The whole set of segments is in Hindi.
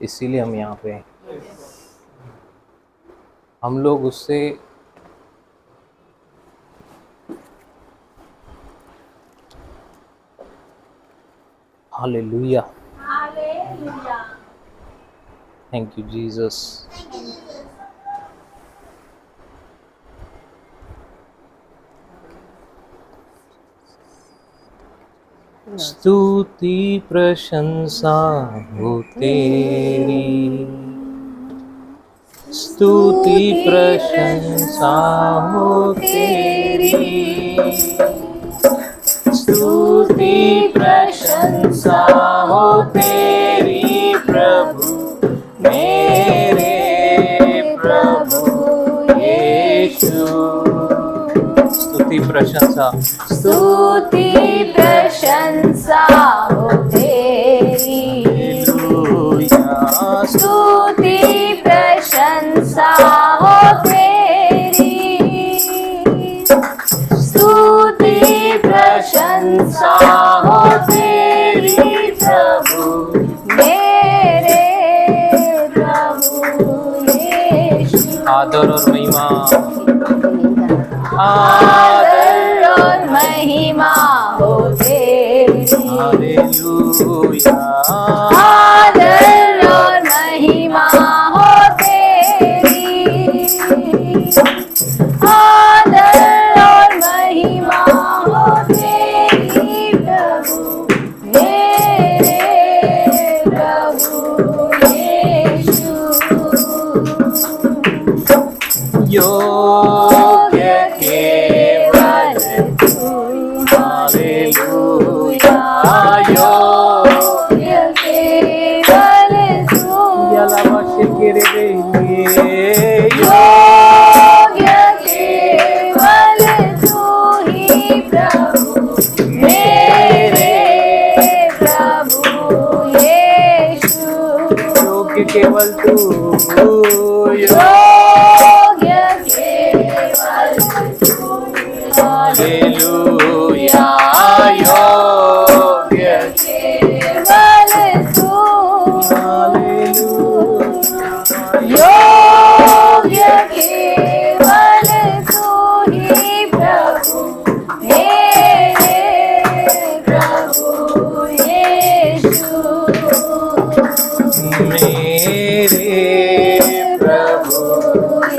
इसीलिए हम यहाँ पे हैं। हम लोग उससे हालेलुया, थैंक यू जीसस। स्तुति प्रशंसा हो तेरी, स्तुति प्रशंसा हो तेरी, स्तुति प्रशंसा हो तेरी प्रभु, मेरे प्रभु यीशु। स्तुति प्रशंसा, स्तुति प्रशंसा हो तेरी, हालेलुया। स्तुति प्रशंसा हो तेरी, स्तुति प्रशंसा हो तेरी प्रभु, मेरे प्रभु यीशु। आदर और महिमा, आदर और महिमा हो तेरी, हालेलुया। आदर और महिमा हो तेरी, आदर और महिमा हो तेरी प्रभु, मेरे प्रभु यीशु। योग्य केवल तू, हालेलुया, योग्य योग्य केवल तू, यलावशकिरे, योग्य केवल तू ही प्रभु, मेरे प्रभु यीशु। योग्य केवल तू, योग्य केवल तू, हालेलुया, योग्य केवल तू, हालेलुया, योग्य केवल तू ही प्रभु, मेरे प्रभु यीशु। मेरे प्रभु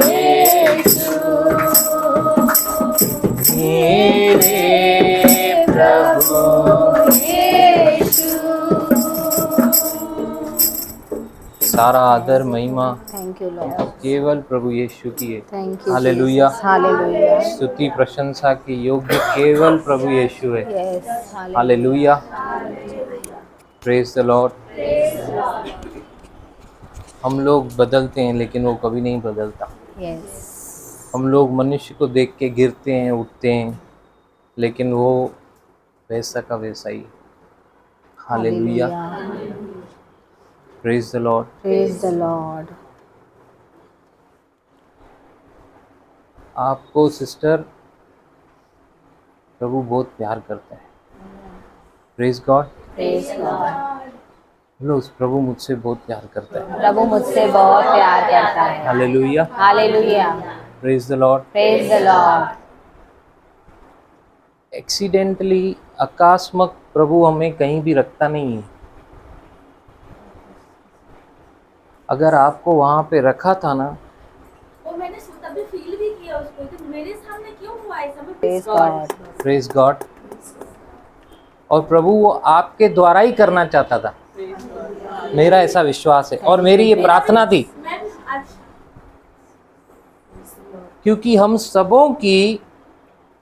यीशु, मेरे प्रभु, यीशु। सारा आदर महिमा थैंक यू लॉर्ड, केवल प्रभु यीशु की है। थैंक यू हालेलुया, हालेलुया, स्तुति प्रशंसा की योग्य केवल प्रभु यीशु है। Yes hallelujah, praise the Lord. हम लोग बदलते हैं लेकिन वो कभी नहीं बदलता। यस, हम लोग मनुष्य को देख के गिरते हैं, उठते हैं, लेकिन वो वैसा का वैसा ही। Hallelujah, praise the Lord. Praise the Lord. आपको सिस्टर प्रभु बहुत प्यार करता है। Praise God. Praise God. बोलो, प्रभु मुझसे बहुत प्यार करता है। प्रभु मुझसे बहुत प्यार करता है। Hallelujah, hallelujah, praise the Lord. Praise the Lord. Accidentally, अकस्मात प्रभु हमें कहीं भी रखता नहीं है। अगर आपको वहाँ पे रखा था ना, और मैंने तभी फील भी किया उसको कि मेरे सामने क्यों हुआ ऐसा। मैं प्रेज गॉड, प्रेज गॉड। और प्रभु वो आपके द्वारा ही करना चाहता था, मेरा ऐसा विश्वास है और मेरी ये प्रार्थना थी, मैं आज क्योंकि हम सबों की,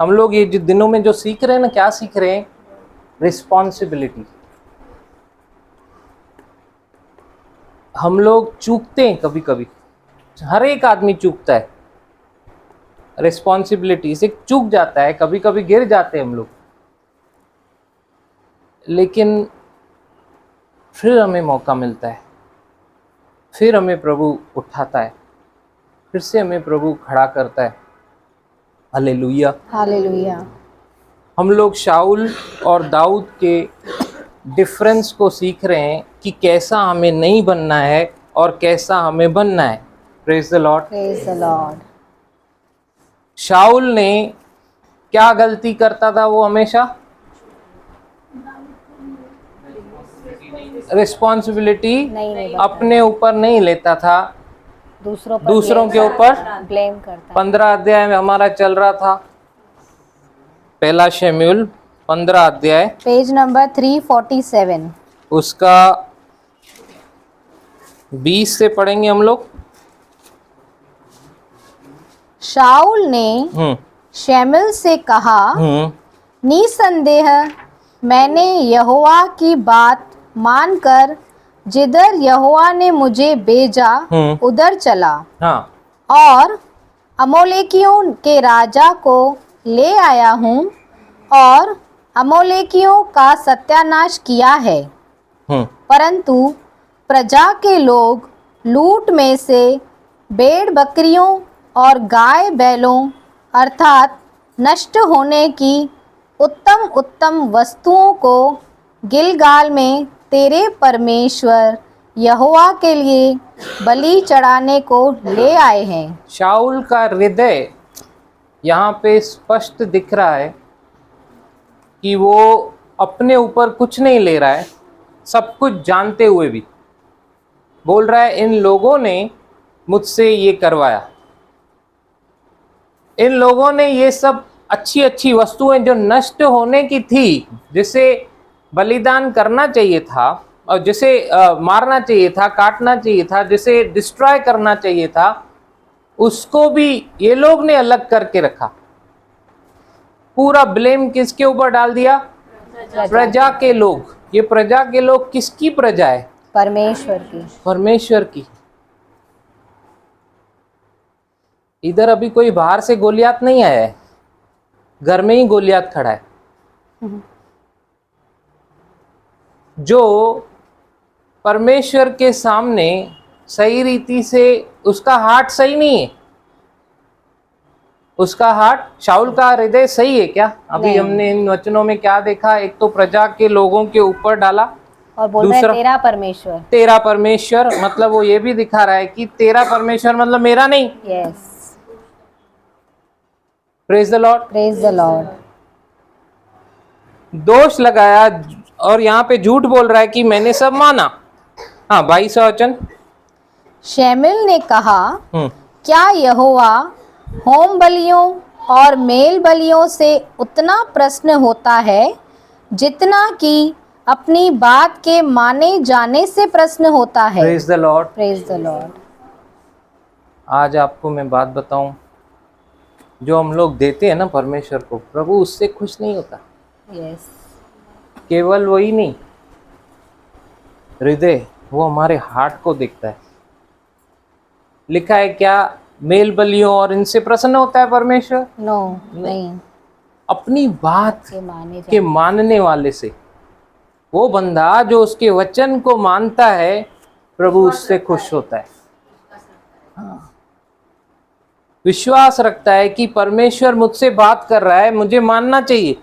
हम लोग ये जो दिनों में जो सीख रहे हैं ना, क्या सीख रहे हैं? रिस्पॉन्सिबिलिटी। हम लोग चूकते हैं कभी कभी, हर एक आदमी चूकता है, रिस्पॉन्सिबिलिटी से चूक जाता है, कभी कभी गिर जाते हैं हम लोग, लेकिन फिर हमें मौका मिलता है, फिर हमें प्रभु उठाता है, फिर से हमें प्रभु खड़ा करता है। हालेलुया। हालेलुया। हम लोग शाऊल और दाऊद के डिफरेंस को सीख रहे हैं कि कैसा हमें नहीं बनना है और कैसा हमें बनना है। Praise the Lord. Praise the Lord. शाऊल ने क्या गलती करता था? वो हमेशा रिस्पॉन्सिबिलिटी नहीं निभाता। अपने ऊपर नहीं लेता था, दूसरों के ऊपर ब्लेम करता। 15 अध्याय में हमारा चल रहा था, पहला शमूएल 15 अध्याय, पेज नंबर 347। उसका 20 से पढ़ेंगे हम लोग। शाऊल ने शमूएल से कहा, निसंदेह मैंने यहोवा की बात मानकर जिधर यहोवा ने मुझे भेजा उधर चला हाँ, और अमोलेकियों के राजा को ले आया हूँ और अमोलेकियों का सत्यानाश किया है। परंतु प्रजा के लोग लूट में से भेड़ बकरियों और गाय बैलों अर्थात नष्ट होने की उत्तम उत्तम वस्तुओं को गिलगाल में तेरे परमेश्वर यहोवा के लिए बलि चढ़ाने को ले आए हैं। शाऊल का हृदय यहाँ पे स्पष्ट दिख रहा है कि वो अपने ऊपर कुछ नहीं ले रहा है, सब कुछ जानते हुए भी बोल रहा है इन लोगों ने मुझसे ये करवाया, इन लोगों ने ये सब अच्छी अच्छी वस्तुएं जो नष्ट होने की थी, जिसे बलिदान करना चाहिए था और जिसे मारना चाहिए था, काटना चाहिए था, जिसे डिस्ट्रॉय करना चाहिए था, उसको भी ये लोग ने अलग करके रखा। पूरा ब्लेम किसके ऊपर डाल दिया? प्रजा के लोग। ये प्रजा के लोग किसकी प्रजा है? परमेश्वर की। परमेश्वर की। इधर अभी कोई बाहर से गोलियात नहीं आया है, घर में ही गोलियात खड़ा है। जो परमेश्वर के सामने सही रीति से, उसका हार्ट सही नहीं है, उसका हार्ट, शाऊल का हृदय सही है क्या? अभी नहीं। हमने इन वचनों में क्या देखा? एक तो प्रजा के लोगों के ऊपर डाला और बोल रहा है दूसरा तेरा परमेश्वर। तेरा परमेश्वर, मतलब वो ये भी दिखा रहा है कि तेरा परमेश्वर मतलब मेरा नहीं। Yes, praise the Lord. Praise the Lord. दोष लगाया और यहाँ पे झूठ बोल रहा है कि मैंने सब माना। हाँ, 22 वचन। शमूएल ने कहा, हम्म, क्या यहोवा होम बलियों और मेल बलियों से उतना प्रसन्न होता है जितना कि अपनी बात के माने जाने से प्रसन्न होता है? Praise the Lord. Praise the Lord. आज आपको मैं बात बताऊं, जो हम लोग देते हैं ना परमेश्वर को, प्रभु उससे खुश नहीं होता। यस, केवल वही नहीं, हृदय, वो हमारे हार्ट को देखता है। लिखा है क्या? मेल बलियों और इनसे प्रसन्न होता है परमेश्वर? नो, नहीं। अपनी बात के माने के मानने वाले से, वो बंदा जो उसके वचन को मानता है, प्रभु उससे खुश होता है। हाँ, विश्वास रखता है कि परमेश्वर मुझसे बात कर रहा है, मुझे मानना चाहिए।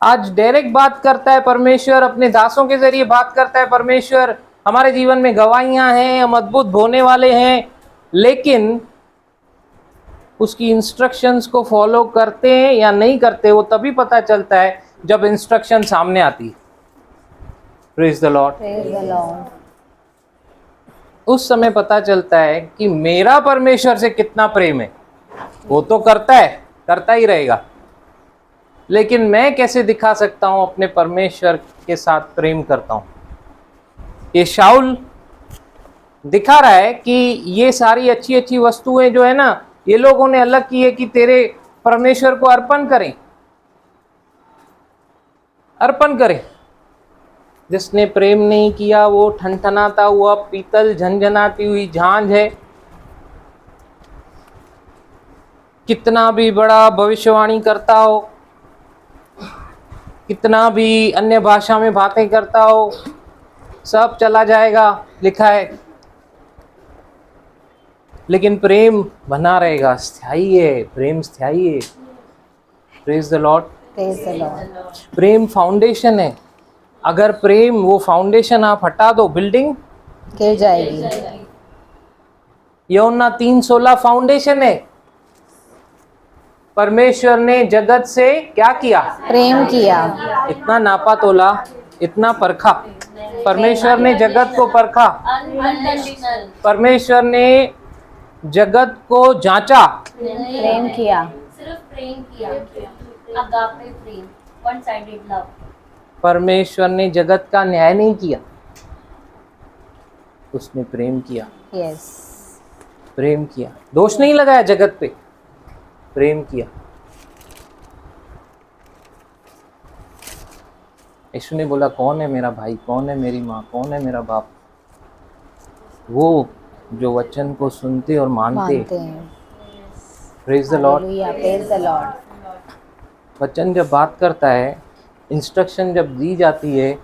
आज डायरेक्ट बात करता है परमेश्वर, अपने दासों के जरिए बात करता है परमेश्वर। हमारे जीवन में गवाहियां हैं, हम अद्भुत होने वाले हैं, लेकिन उसकी इंस्ट्रक्शंस को फॉलो करते हैं या नहीं करते, वो तभी पता चलता है जब इंस्ट्रक्शन सामने आती है। Praise the Lord. Praise the Lord. उस समय पता चलता है कि मेरा परमेश्वर से कितना प्रेम है। वो तो करता है, करता ही रहेगा, लेकिन मैं कैसे दिखा सकता हूं अपने परमेश्वर के साथ प्रेम करता हूं? ये शाऊल दिखा रहा है कि ये सारी अच्छी अच्छी वस्तुएं जो है ना, ये लोगों ने अलग की है कि तेरे परमेश्वर को अर्पण करें, अर्पण करें। जिसने प्रेम नहीं किया वो ठनठनाता हुआ पीतल, झंझनाती हुई झांझ है। कितना भी बड़ा भविष्यवाणी करता हो, कितना भी अन्य भाषा में बातें करता हो, सब चला जाएगा, लिखा है, लेकिन प्रेम बना रहेगा, स्थायी है, प्रेम स्थायी है। Praise the Lord. Praise the Lord. Prem foundation है। अगर प्रेम वो फाउंडेशन आप हटा दो, बिल्डिंग गिर जाएगी। यूहन्ना 3:16 फाउंडेशन है। परमेश्वर ने जगत से क्या किया? प्रेम किया। इतना नापा तोला, इतना परखा। परमेश्वर ने जगत को परखा, अनकंडीशनल परमेश्वर ने जगत को जांचा, प्रेम किया। सिर्फ प्रेम किया, अगापे प्रेम, वन साइडेड लव। परमेश्वर ने जगत का न्याय नहीं किया, उसने प्रेम किया। यस। प्रेम किया, दोष नहीं लगाया जगत पे, प्रेम किया। यीशु ने बोला कौन है मेरा भाई, कौन है मेरी माँ, कौन है मेरा बाप? वो जो वचन को सुनते और मानते। हैं। Praise the Lord. Hallelujah, praise the Lord. वचन जब बात करता है, इंस्ट्रक्शन जब दी जाती है,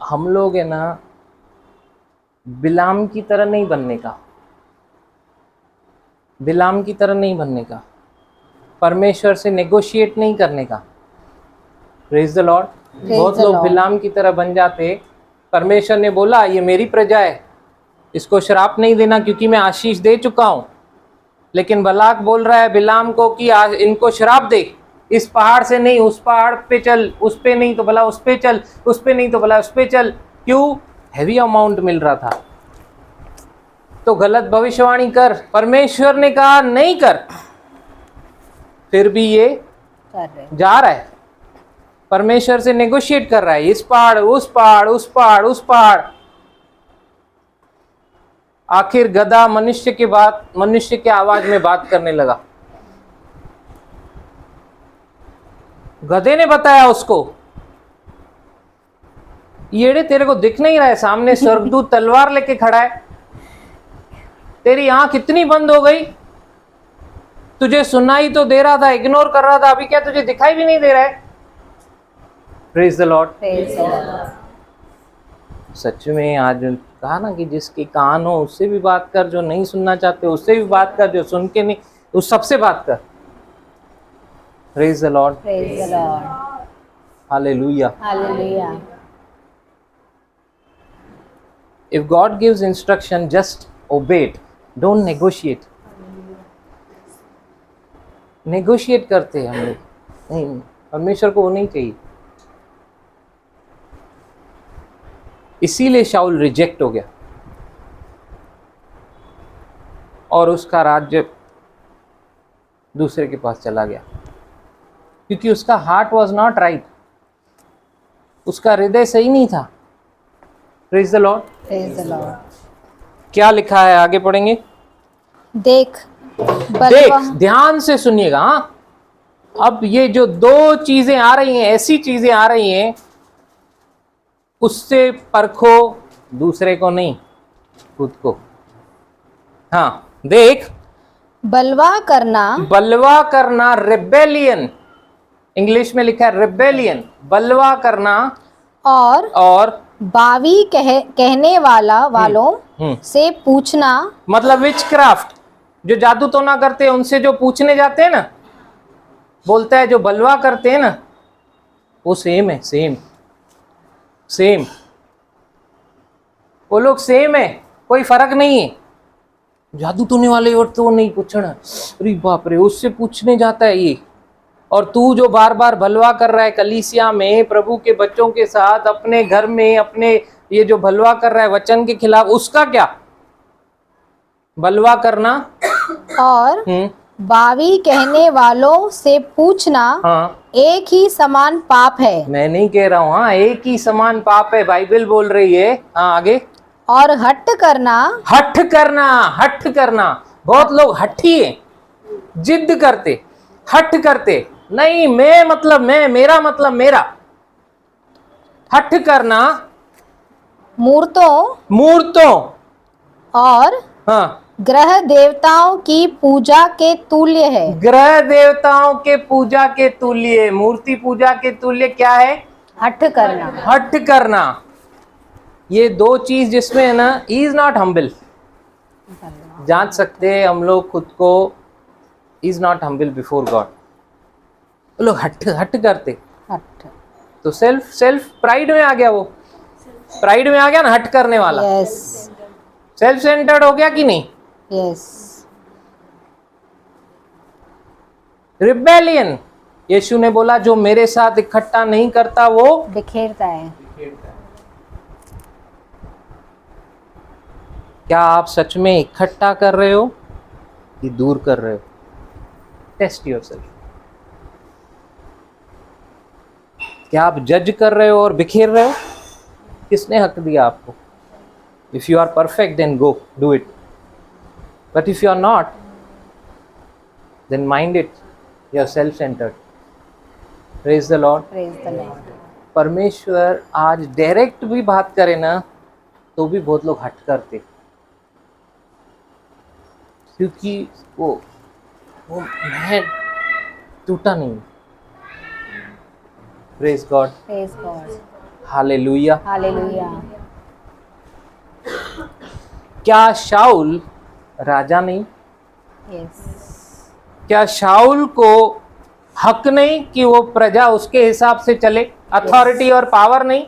हम लोग है ना बिलाम की तरह नहीं बनने का, बिलाम की तरह नहीं बनने का, परमेश्वर से नेगोशिएट नहीं करने का। Praise the Lord. बहुत the लोग Lord. बिलाम की तरह बन जाते। परमेश्वर ने बोला ये मेरी प्रजा है, इसको श्राप नहीं देना क्योंकि मैं आशीष दे चुका हूँ। लेकिन बलाक बोल रहा है बिलाम को कि इनको श्राप दे, इस पहाड़ से नहीं उस पहाड़ पे चल, उस पे नहीं तो भला उस पे चल, उस पे नहीं तो भला उस पे चल। क्यों? हैवी अमाउंट मिल रहा था तो गलत भविष्यवाणी कर। परमेश्वर ने कहा नहीं कर, फिर भी ये कर रहे। जा रहा है, परमेश्वर से नेगोशिएट कर रहा है, इस पहाड़ उस पहाड़ उस पहाड़ उस पहाड़। आखिर गधा मनुष्य के आवाज में बात करने लगा। गधे ने बताया उसको, येड़े तेरे को दिख नहीं रहा है, सामने स्वर्गदूत तलवार लेके खड़ा है, तेरी आंख इतनी बंद हो गई, तुझे सुनाई तो दे रहा था, इग्नोर कर रहा था, अभी क्या तुझे दिखाई भी नहीं दे रहा है? Praise the Lord. Praise the Lord. सच में आज कहा ना कि जिसके कान हो उससे भी बात कर, जो नहीं सुनना चाहते उससे भी बात कर, जो सुन के नहीं उस सबसे बात कर। Praise the Lord. Praise the Lord. Hallelujah. Hallelujah. If God gives instruction, just obey it. Don't negotiate. Negotiate करते हैं हम लोग, नहीं, परमेश्वर को वो नहीं चाहिए। इसीलिए शाऊल रिजेक्ट हो गया और उसका राज्य दूसरे के पास चला गया, क्योंकि उसका हार्ट वॉज नॉट राइट, उसका हृदय सही नहीं था। Praise the Lord. Praise the Lord. क्या लिखा है, आगे पढ़ेंगे। देख देख, ध्यान से सुनिएगा। हाँ, अब ये जो दो चीजें आ रही हैं, ऐसी चीजें आ रही हैं, उससे परखो, दूसरे को नहीं, खुद को। हाँ, देख बलवा करना, रेबेलियन, इंग्लिश में लिखा है रेबेलियन, बलवा करना और बावी कहने वालों से पूछना, मतलब विचक्राफ्ट, जो जादू टोना करते हैं उनसे जो पूछने जाते हैं ना, बोलता है जो बलवा करते हैं ना, वो सेम है, सेम वो लोग सेम है, कोई फर्क नहीं है। जादू टोने वाले और तो नहीं पूछना, अरे बाप रे, उससे पूछने जाता है ये। और तू जो बार बार भलवा कर रहा है कलीसिया में, प्रभु के बच्चों के साथ, अपने घर में, अपने ये जो भलवा कर रहा है वचन के खिलाफ, उसका क्या? बलवा करना और बावी कहने वालों से पूछना, हाँ, एक ही समान पाप है। मैं नहीं कह रहा हूँ, हाँ, एक ही समान पाप है, बाइबल बोल रही है। हाँ, आगे। और हठ करना, बहुत लोग हठी है, जिद करते, हठ करते, नहीं मैं मतलब मैं, मेरा मतलब मेरा। हठ करना, मूर्तों और हाँ, ग्रह देवताओं की पूजा के तुल्य है। ग्रह देवताओं के पूजा के तुल्य, मूर्ति पूजा के तुल्य क्या है? हठ करना। ये दो चीज जिसमें है ना, इज नॉट हम्बल। जांच सकते हैं हम लोग खुद को, is not humble before God. वो लोग हट हट करते। हट। तो सेल्फ सेल्फ प्राइड में आ गया, वो प्राइड में आ गया ना, हट करने वाला। यस सेल्फ सेंटर्ड हो गया कि नहीं? यस। रिबेलियन, यीशु ने बोला जो मेरे साथ इकट्ठा नहीं करता वो बिखेरता है। क्या आप सच में इकट्ठा कर रहे हो कि दूर कर रहे हो? Test yourself. क्या आप जज कर रहे हो और बिखेर रहे हो? किसने हक दिया आपको? If you are perfect then go do it, but if you are not then mind it, you are self centered. Praise the Lord. Praise the lord. परमेश्वर आज डायरेक्ट भी बात करे ना तो भी बहुत लोग हट करते, क्योंकि वो मैं टूटा नहीं। Praise God. Praise God. Hallelujah. Hallelujah. क्या शाऊल राजा नहीं? यस। क्या शाऊल को हक नहीं कि वो प्रजा उसके हिसाब से चले? अथॉरिटी और पावर नहीं?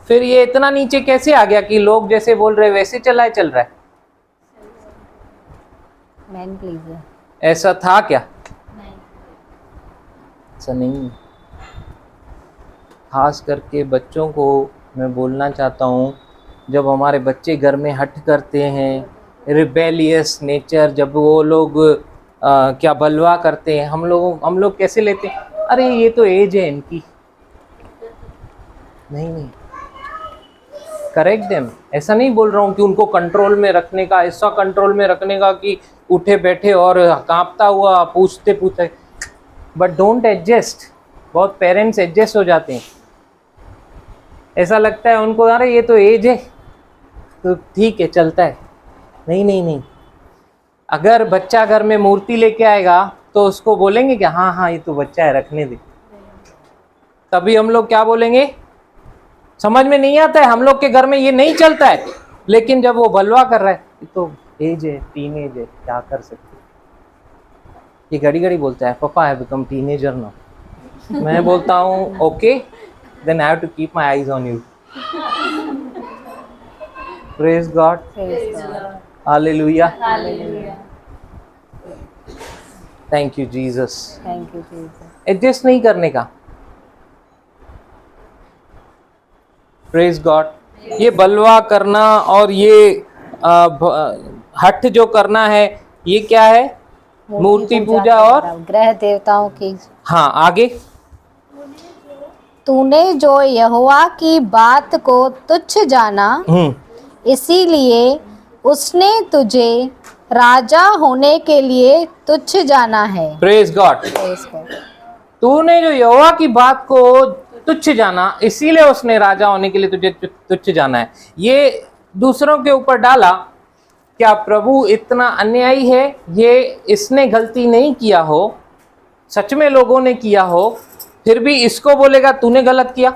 फिर ये इतना नीचे कैसे आ गया कि लोग जैसे बोल रहे वैसे चल रहा है? Man pleaser. ऐसा था क्या? ऐसा नहीं। खास करके बच्चों को मैं बोलना चाहता हूँ, जब हमारे बच्चे घर में हट करते हैं, रिबेलियस नेचर, जब वो लोग क्या बलवा करते हैं, हम लोग कैसे लेते हैं? अरे ये तो एज है इनकी। नहीं, करेक्ट देम। ऐसा नहीं बोल रहा हूँ कि उनको कंट्रोल में रखने का, ऐसा कंट्रोल में रखने का कि उठे बैठे और कांपता हुआ पूछते, बट डोंट एडजस्ट। बहुत पेरेंट्स एडजस्ट हो जाते हैं, ऐसा लगता है उनको अरे ये तो एज है तो ठीक है चलता है। नहीं। अगर बच्चा घर में मूर्ति लेके आएगा तो उसको बोलेंगे कि हाँ ये तो बच्चा है, रखने दे। तभी हम लोग क्या बोलेंगे? समझ में नहीं आता है, हम लोग के घर में ये नहीं चलता है। लेकिन जब वो बलवा कर रहा है, ये तो एज है, टीनेज है, क्या कर सकते। ये घड़ी बोलता है पापा आई बिकम टीनेजर नाउ। मैं बोलता हूँ okay then I have to keep my eyes on you. Praise God. Hallelujah. Thank you Jesus. Thank you Jesus. Adjust नहीं करने का। Praise God. ये बलवा करना और ये हठ जो करना है, ये क्या है? मूर्ति पूजा और ग्रह देवताओं की। हाँ, आगे। तूने जो यहोवा की बात को तुच्छ जाना, इसीलिए उसने तुझे राजा होने के लिए तुच्छ जाना है। Praise God. तूने जो यहोवा की बात को तुच्छ जाना, इसीलिए उसने राजा होने के लिए तुझे तुच्छ जाना है। ये दूसरों के ऊपर डाला। क्या प्रभु इतना अन्यायी है? ये इसने गलती नहीं किया हो, सच में लोगों ने किया हो, फिर भी इसको बोलेगा तूने गलत किया?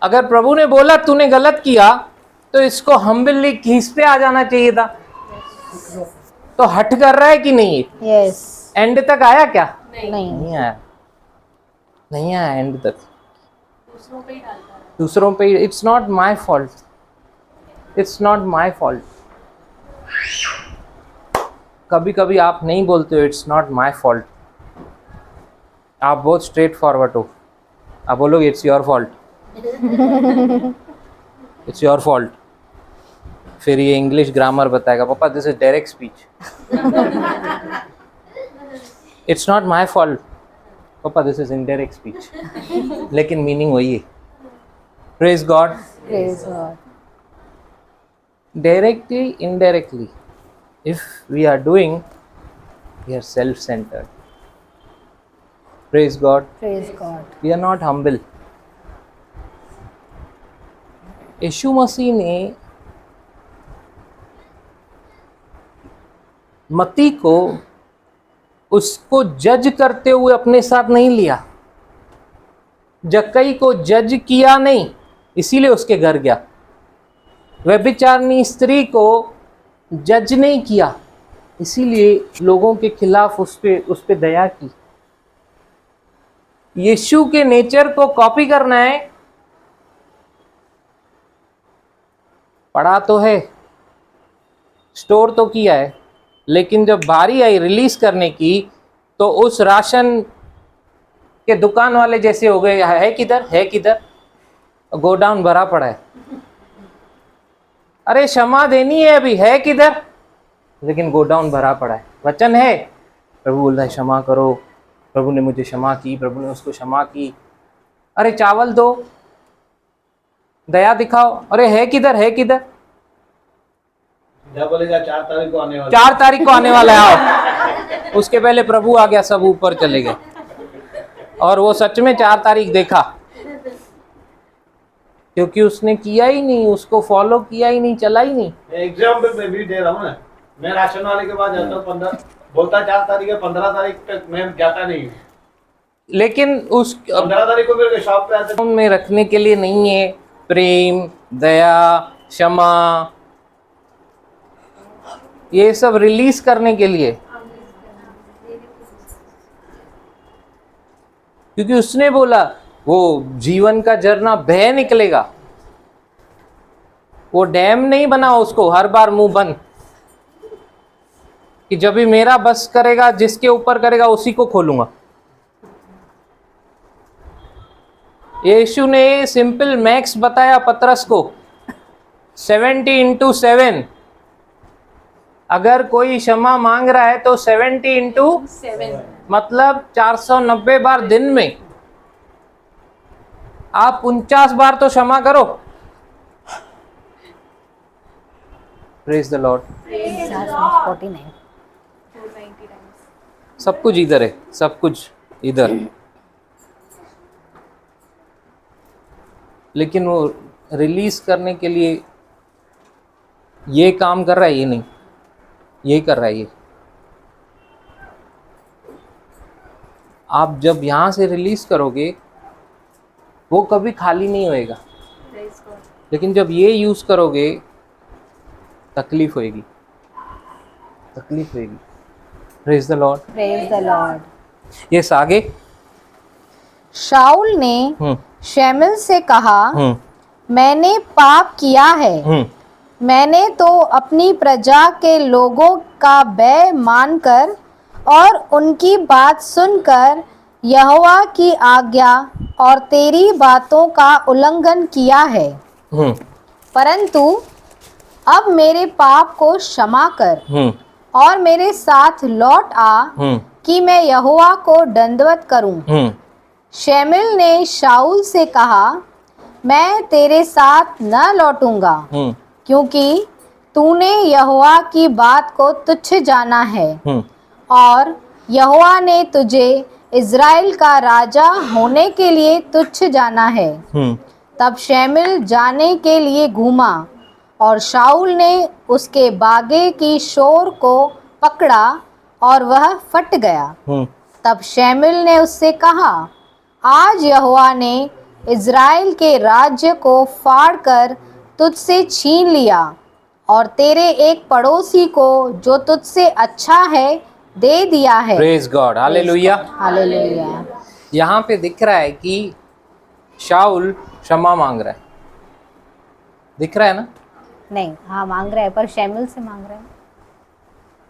अगर प्रभु ने बोला तूने गलत किया तो इसको हम्बली घीस पे आ जाना चाहिए था। तो हट कर रहा है कि नहीं? यस। एंड तक आया क्या? नहीं आया, नहीं आया एंड तक। दूसरों पे। It's not my fault, it's not my fault. कभी कभी आप नहीं बोलते हो इट्स नॉट माई फॉल्ट, आप बहुत स्ट्रेट फॉरवर्ड हो। आप बोलोगे it's your fault, it's your fault. फिर ये इंग्लिश ग्रामर बताएगा, पापा this is direct speech. It's not my fault पापा, दिस इज इनडायरेक्ट स्पीच, लेकिन मीनिंग वही है। Praise God. Praise God. Directly, indirectly, if we are doing, we are self-centered. Praise God. Praise God. We are not humble. यीशु मसीह ने मत्ती को उसको जज करते हुए अपने साथ नहीं लिया, जक्कई को जज किया नहीं, इसीलिए उसके घर गया। व्यभिचारिणी स्त्री को जज नहीं किया, इसीलिए लोगों के खिलाफ उस पे दया की। यीशु के नेचर को कॉपी करना है, पढ़ा तो है, स्टोर तो किया है, लेकिन जब बारी आई रिलीज करने की तो उस राशन के दुकान वाले जैसे हो गए, है किधर, है किधर, गोडाउन भरा पड़ा है। अरे क्षमा देनी है अभी, है किधर, लेकिन गोडाउन भरा पड़ा है। वचन है, प्रभु बोल रहा है क्षमा करो, प्रभु ने मुझे क्षमा की, प्रभु ने उसको क्षमा की। अरे चावल दो, दया दिखाओ, अरे है किधर, है किधर, बोलेगा 4 तारीख को आने वाला, 4 तारीख को आने वाला है, आओ। उसके पहले प्रभु आ गया, सब ऊपर चले गए, और वो सच में 4 तारीख देखा, क्योंकि उसने किया ही नहीं, उसको फॉलो किया ही नहीं, चला ही नहीं। एग्जाम्पल मैं भी दे रहा हूँ ना, मैं राशन वाले के पास जाता हूँ, 15 बोलता 4 तारीख है, 15 तारीख तक मैं जाता नहीं, लेकिन उस 15 तारीख को मेरे शॉप पे आते में रखने के लिए नहीं है प्रेम, दया, क्षमा, ये सब रिलीज करने के लिए, क्योंकि उसने बोला वो जीवन का झरना बह निकलेगा। वो डैम नहीं बना उसको हर बार मुंह बंद, कि जब भी मेरा बस करेगा, जिसके ऊपर करेगा उसी को खोलूंगा। यीशु ने सिंपल मैक्स बताया पतरस को, 70x7। अगर कोई क्षमा मांग रहा है तो 70x7 मतलब 490 बार दिन में आप 49 बार तो क्षमा करो। Praise the Lord. 49। सब कुछ इधर है, सब कुछ इधर, लेकिन वो रिलीज करने के लिए ये काम कर रहा है, ये नहीं, ये कर रहा है ये। आप जब यहाँ से रिलीज करोगे वो कभी खाली नहीं होएगा, लेकिन जब ये यूज करोगे तकलीफ होएगी, तकलीफ होएगी। Praise the Lord, praise the Lord. Yes, आगे। शाऊल ने शमूएल से कहा, मैंने पाप किया है, मैंने तो अपनी प्रजा के लोगों का भय मानकर और उनकी बात सुनकर यहोवा की आज्ञा और तेरी बातों का उल्लंघन किया है। परंतु अब मेरे पाप को क्षमा कर और मेरे साथ लौट आ कि मैं यहोवा को दंडवत करूं। शमूएल ने शाऊल से कहा, मैं तेरे साथ न लौटूंगा, क्योंकि तूने यहोवा की बात को तुच्छ जाना है और यहोवा ने तुझे इज़राइल का राजा होने के लिए तुच्छ जाना है। तब शमूएल जाने के लिए घूमा और शाऊल ने उसके बागे की शोर को पकड़ा और वह फट गया। तब शमूएल ने उससे कहा, आज यहोवा ने इज़राइल के राज्य को फाड़कर तुझसे छीन लिया और तेरे एक पड़ोसी को जो तुझसे अच्छा है दे दिया है। Praise God, hallelujah, hallelujah. यहाँ पे दिख रहा है कि शाऊल क्षमा मांग रहा है, दिख रहा है ना? नहीं, हाँ मांग रहा है, पर शमूएल से मांग रहा है।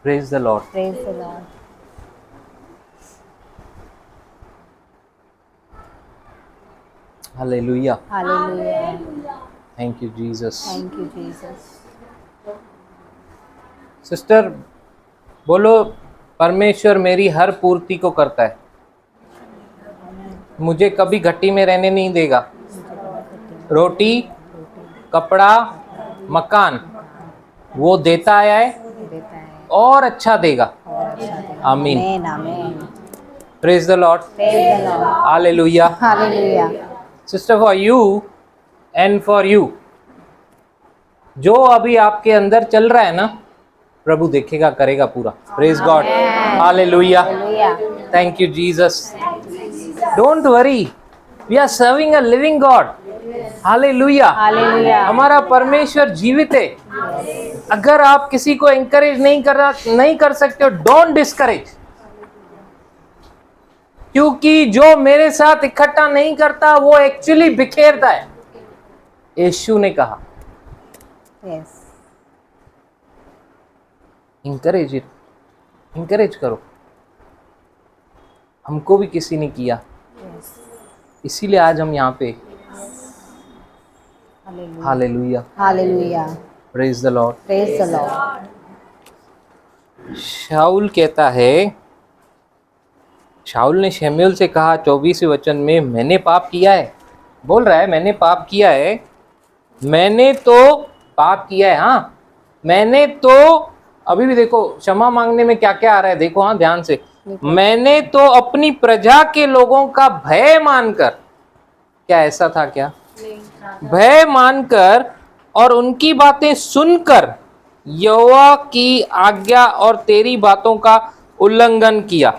Praise the Lord. Praise the Lord. Hallelujah, hallelujah. Thank you Jesus. Thank you Jesus. Sister बोलो, परमेश्वर मेरी हर पूर्ति को करता है, मुझे कभी घटी में रहने नहीं देगा। रोटी, कपड़ा, मकान वो देता आया है और अच्छा देगा। आमीन, आमीन, आमीन। Praise the Lord, praise the Lord. Hallelujah. Hallelujah. Sister, for you and for you, जो अभी आपके अंदर चल रहा है ना, प्रभु देखेगा, करेगा पूरा। Praise God, hallelujah, thank you Jesus. Don't worry, we are serving a living God. Hallelujah, hallelujah. हमारा परमेश्वर जीवित है। अगर आप किसी को एंकरेज नहीं कर सकते हो, डोंट डिस्करेज। क्योंकि जो मेरे साथ इकट्ठा नहीं करता वो एक्चुअली बिखेरता है, यीशु ने कहा। Yes. इंकरेज करो। हमको भी किसी ने किया, Yes. इसीलिए आज हम यहाँ पे। Hallelujah. Hallelujah, Hallelujah. Praise the Lord. Praise the Lord. शाऊल कहता है, शाऊल ने शमूएल से कहा 24वें वचन में, मैंने पाप किया है। बोल रहा है मैंने पाप किया है, मैंने तो पाप किया है। हाँ, मैंने तो, अभी भी देखो क्षमा मांगने में क्या क्या आ रहा है, देखो हाँ ध्यान से। मैंने तो अपनी प्रजा के लोगों का भय मानकर, क्या ऐसा था क्या? भय मानकर और उनकी बातें सुनकर यहोवा की आज्ञा और तेरी बातों का उल्लंघन किया।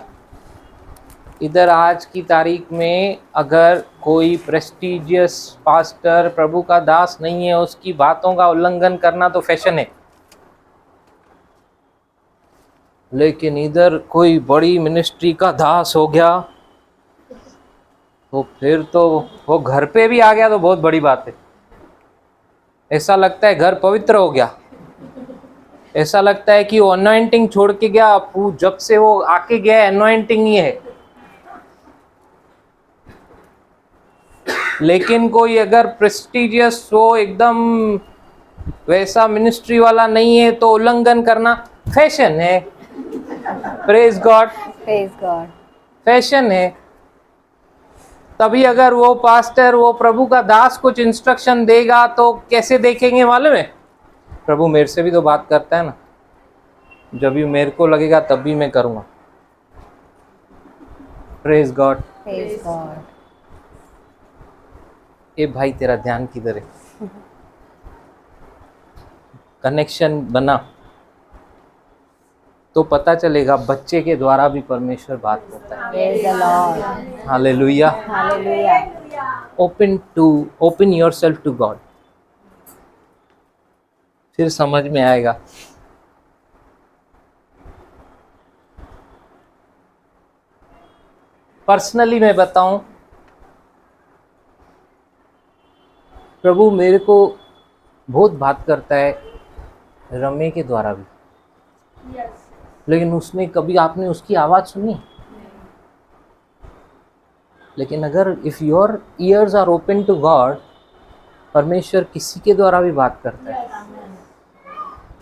इधर आज की तारीख में अगर कोई प्रेस्टिजियस पास्टर, प्रभु का दास नहीं है, उसकी बातों का उल्लंघन करना तो फैशन है। लेकिन इधर कोई बड़ी मिनिस्ट्री का दास हो गया तो फिर तो वो घर पे भी आ गया तो बहुत बड़ी बात है। ऐसा लगता है घर पवित्र हो गया, ऐसा लगता है कि वो अनॉइंटिंग छोड़ के गया। वो जब से वो आके गया अनॉइंटिंग ही है। लेकिन कोई अगर प्रेस्टिजियस हो, एकदम वैसा मिनिस्ट्री वाला नहीं है तो उल्लंघन करना फैशन है। Praise God, Praise God. Fashion है। तभी अगर वो पास्टर, वो प्रभु का दास कुछ इंस्ट्रक्शन देगा तो कैसे देखेंगे मालूम है? प्रभु मेरे से भी तो बात करता है ना, जब भी मेरे को लगेगा तब भी मैं करूँगा। Praise God. Praise God. ए भाई तेरा ध्यान किधर है? कनेक्शन बना तो पता चलेगा बच्चे के द्वारा भी परमेश्वर बात करता है। Praise the Lord. Hallelujah. Hallelujah. Open yourself to God, फिर समझ में आएगा। पर्सनली मैं बताऊं, प्रभु मेरे को बहुत बात करता है रमे के द्वारा भी, लेकिन उसमें कभी आपने उसकी आवाज सुनी? लेकिन अगर if your ears are open to God, परमेश्वर किसी के द्वारा भी बात करता है।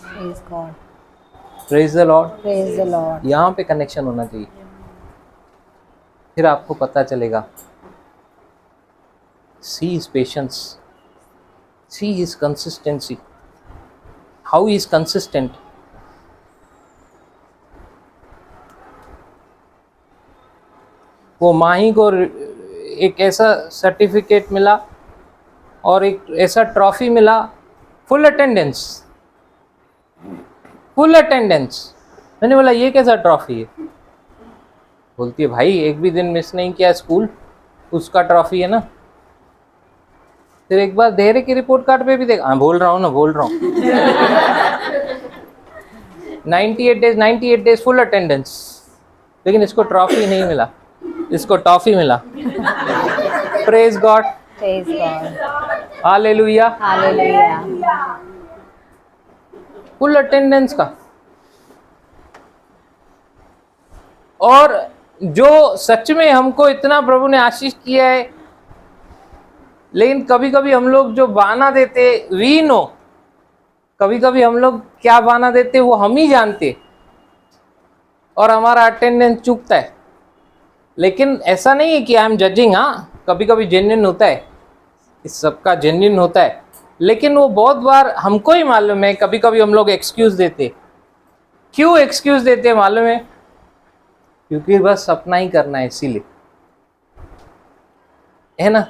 Praise God. Praise the Lord. Praise the Lord. यहाँ पे कनेक्शन होना चाहिए, फिर आपको पता चलेगा। See his patience, see his consistency, how he is consistent. वो माही को एक ऐसा सर्टिफिकेट मिला और एक ऐसा ट्रॉफी मिला, फुल अटेंडेंस, फुल अटेंडेंस। मैंने बोला ये कैसा ट्रॉफी है? बोलती है भाई एक भी दिन मिस नहीं किया स्कूल, उसका ट्रॉफी है ना। फिर एक बार देहरे की रिपोर्ट कार्ड पे भी देख, हाँ बोल रहा हूँ 98 डेज फुल अटेंडेंस, लेकिन इसको ट्रॉफी नहीं मिला, इसको टॉफी मिला। Praise God, Praise God. Hallelujah. Hallelujah. Full attendance का। और जो सच में हमको इतना प्रभु ने आशीष किया है, लेकिन कभी कभी हम लोग जो बहाना देते, वी नो, कभी कभी हम लोग क्या बहाना देते वो हम ही जानते, और हमारा अटेंडेंस चूकता है। लेकिन ऐसा नहीं है कि आई एम जजिंग, हाँ कभी कभी जेन्युइन होता है, इस सबका जेन्युइन होता है, लेकिन वो बहुत बार हमको ही मालूम है। कभी कभी हम लोग एक्सक्यूज देते। क्यों एक्सक्यूज देते हैं मालूम है? क्योंकि बस अपना ही करना है, इसीलिए, है ना।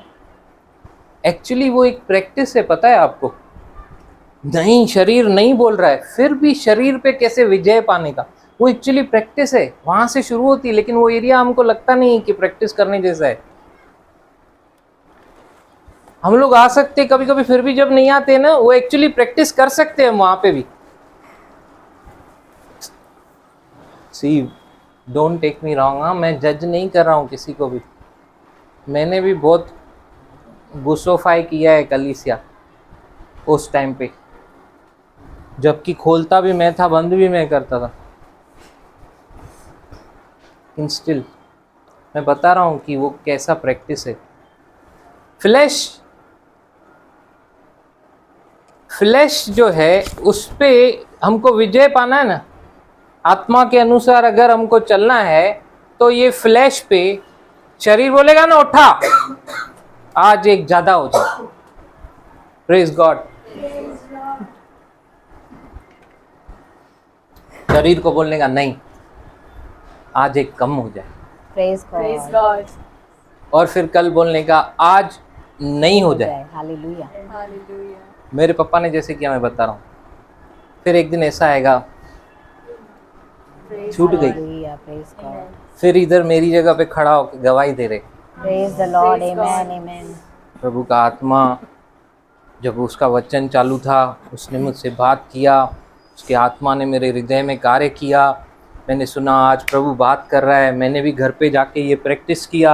एक्चुअली वो एक प्रैक्टिस है, पता है आपको? नहीं, शरीर नहीं बोल रहा है, फिर भी शरीर पे कैसे विजय पाने का, वो एक्चुअली प्रैक्टिस है, वहां से शुरू होती है। लेकिन वो एरिया हमको लगता नहीं कि प्रैक्टिस करने जैसा है। हम लोग आ सकते कभी कभी, फिर भी जब नहीं आते ना, वो एक्चुअली प्रैक्टिस कर सकते हैं वहां पे भी। सी डोंट टेक मी रॉन्ग, हाँ मैं जज नहीं कर रहा हूँ किसी को भी। मैंने भी बहुत गुस्सोफाई किया है कलीसिया उस टाइम पे, जबकि खोलता भी मैं था, बंद भी मैं करता था। इन स्टिल मैं बता रहा हूँ कि वो कैसा प्रैक्टिस है। फ्लैश जो है उस पे हमको विजय पाना है ना, आत्मा के अनुसार अगर हमको चलना है तो ये फ्लैश पे शरीर बोलेगा ना उठा, आज एक ज्यादा हो जाए, प्रेज गॉड। शरीर को बोलने का नहीं, आज एक कम हो जाए, प्रेज Praise गॉड, God. और फिर कल बोलने का आज नहीं हो जाए। हालेलुया। Hallelujah. मेरे पापा ने जैसे किया मैं बता रहा हूँ, फिर एक दिन ऐसा आएगा Praise छूट गई, हालेलुया, प्रेज गॉड, फिर इधर मेरी जगह पे खड़ा होकर गवाही दे रहे, praise the Lord, Praise God. आमेन आमेन। प्रभु का आत्मा जब उसका वचन चालू था उसने मुझसे बात किया, उसके आत्मा ने मेरे हृदय में कार्य किया, मैंने सुना आज प्रभु बात कर रहा है। मैंने भी घर पे जाके ये प्रैक्टिस किया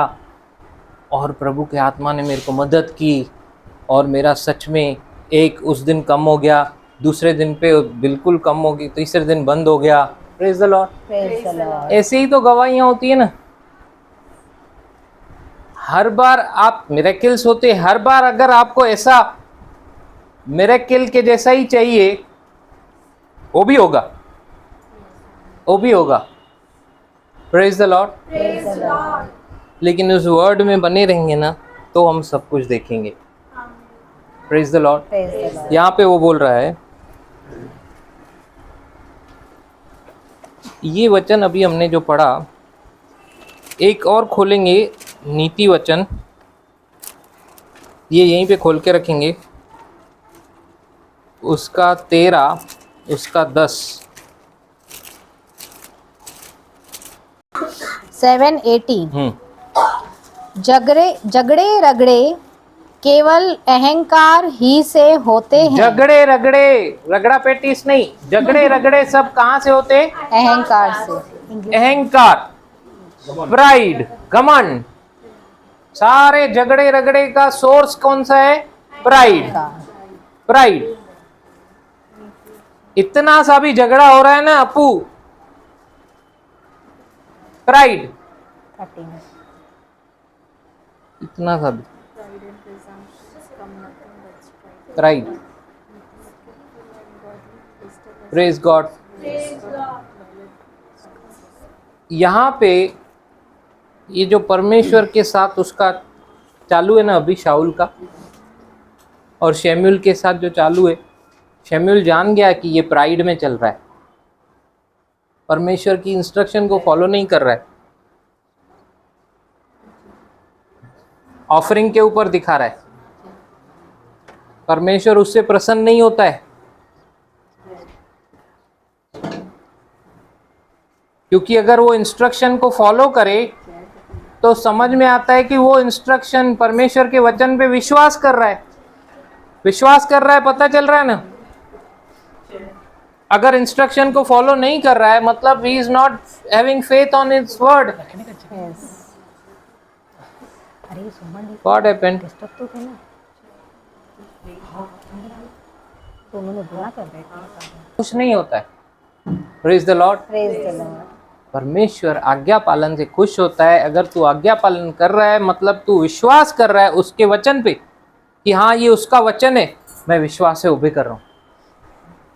और प्रभु के आत्मा ने मेरे को मदद की, और मेरा सच में एक उस दिन कम हो गया, दूसरे दिन पे बिल्कुल कम हो गई, तीसरे दिन बंद हो गया। Praise the Lord. Praise the Lord, ऐसे ही तो गवाहियाँ होती है ना, हर बार आप मिरेकल्स होते, हर बार अगर आपको ऐसा मिरेकल के जैसा ही चाहिए वो भी होगा, वो भी होगा। Praise the Lord. Praise the Lord, लेकिन उस वर्ड में बने रहेंगे ना तो हम सब कुछ देखेंगे। Praise the Lord. Praise the Lord. यहाँ पे वो बोल रहा है, ये वचन अभी हमने जो पढ़ा, एक और खोलेंगे नीति वचन, ये यहीं पे खोल के रखेंगे, उसका 13, उसका 10। 7:18 झगड़े रगड़े केवल अहंकार ही से होते हैं। झगड़े रगड़े, रगड़ा पेटिस नहीं, झगड़े रगड़े सब कहाँ से होते हैं? अहंकार से। अहंकार, प्राइड, घमंड, सारे झगड़े रगड़े का सोर्स कौन सा है? प्राइड। प्राइड। इतना सा भी झगड़ा हो रहा है ना अपू, प्राइड, इतना सा भी प्राइड। Praise God. यहाँ पे ये जो परमेश्वर के साथ उसका चालू है ना अभी शाऊल का, और शमूएल के साथ जो चालू है, शमूएल जान गया कि ये प्राइड में चल रहा है, परमेश्वर की इंस्ट्रक्शन को फॉलो नहीं कर रहा है, ऑफरिंग के ऊपर दिखा रहा है, परमेश्वर उससे प्रसन्न नहीं होता है, क्योंकि अगर वो इंस्ट्रक्शन को फॉलो करे तो समझ में आता है कि वो इंस्ट्रक्शन परमेश्वर के वचन पे विश्वास कर रहा है, विश्वास कर रहा है, पता चल रहा है ना। अगर इंस्ट्रक्शन को फॉलो नहीं कर रहा है मतलब he is not having faith on his word. What happened? कुछ नहीं होता है। Praise the Lord. Praise the lord. परमेश्वर आज्ञा पालन से खुश होता है। अगर तू आज्ञा पालन कर रहा है मतलब तू विश्वास कर रहा है उसके वचन पे कि हाँ ये उसका वचन है, मैं विश्वास से उभे कर रहा हूँ।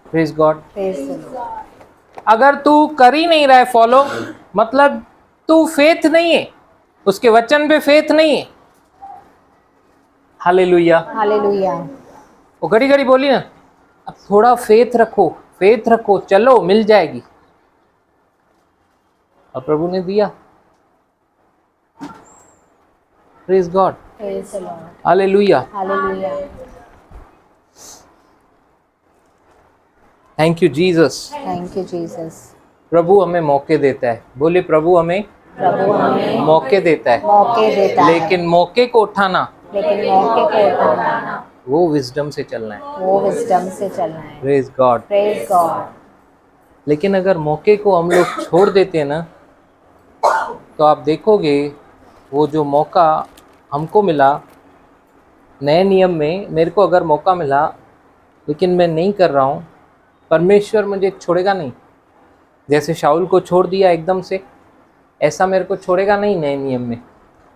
Praise God. अगर तू कर ही नहीं रहा है फॉलो मतलब तू फेथ नहीं है, उसके वचन पे फेथ नहीं है। Hallelujah, hallelujah. वो घड़ी घड़ी बोली ना, अब थोड़ा फेथ रखो, फेथ रखो, चलो मिल जाएगी। और प्रभु ने दिया। Praise God. Praise the Lord. Hallelujah. Hallelujah. Thank you Jesus. Thank you Jesus. प्रभु हमें मौके देता है। बोले प्रभु हमें मौके देता है, मौके देता है, लेकिन मौके को उठाना, लेकिन मौके को उठाना वो विजडम से चलना है। वो विजडम से चलना है। Praise God. Praise God. लेकिन अगर मौके को हम लोग छोड़ देते हैं ना तो आप देखोगे वो जो मौका हमको मिला नए नियम में, मेरे को अगर मौका मिला लेकिन मैं नहीं कर रहा हूँ, परमेश्वर मुझे छोड़ेगा नहीं। जैसे शाऊल को छोड़ दिया एकदम से, ऐसा मेरे को छोड़ेगा नहीं नए नियम में।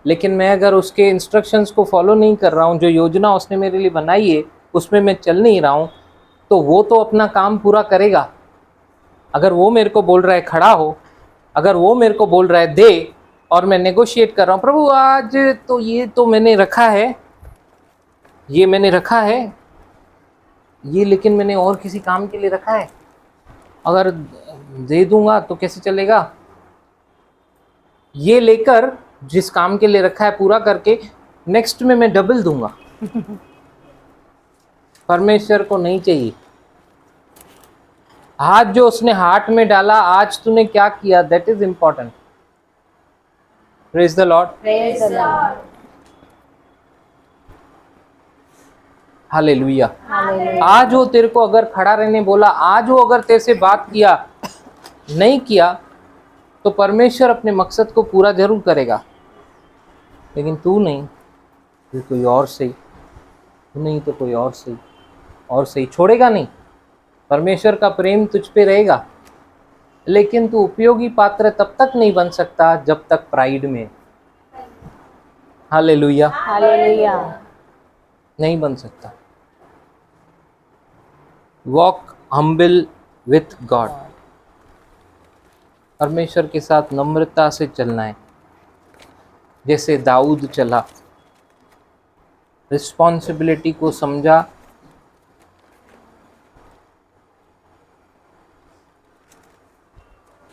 लेकिन मैं अगर उसके इंस्ट्रक्शंस को फॉलो नहीं कर रहा हूँ, जो योजना उसने मेरे लिए बनाई है उसमें मैं चल नहीं रहा हूँ, तो वो तो अपना काम पूरा करेगा। अगर वो मेरे को बोल रहा है खड़ा हो, अगर वो मेरे को बोल रहा है दे, और मैं नेगोशिएट कर रहा हूँ, प्रभु आज तो ये तो मैंने रखा है, ये मैंने रखा है, ये लेकिन मैंने और किसी काम के लिए रखा है, अगर दे दूंगा तो कैसे चलेगा। ये लेकर जिस काम के लिए रखा है पूरा करके नेक्स्ट में मैं डबल दूंगा। परमेश्वर को नहीं चाहिए। आज जो उसने हार्ट में डाला, आज तूने क्या किया, that is important. Praise the Lord, praise the Lord, hallelujah. Hallelujah. आज वो तेरे को अगर खड़ा रहने बोला, आज वो अगर तेरे से बात किया, नहीं किया, तो परमेश्वर अपने मकसद को पूरा जरूर करेगा। लेकिन तू नहीं, तो कोई और सही, तू नहीं तो कोई और सही, और सही छोड़ेगा नहीं। परमेश्वर का प्रेम तुझ पे रहेगा, लेकिन तू उपयोगी पात्र तब तक नहीं बन सकता जब तक प्राइड में। Hallelujah, hallelujah. नहीं बन सकता। वॉक हम्बल विथ गॉड, परमेश्वर के साथ नम्रता से चलना है, जैसे दाऊद चला, रिस्पॉन्सिबिलिटी को समझा।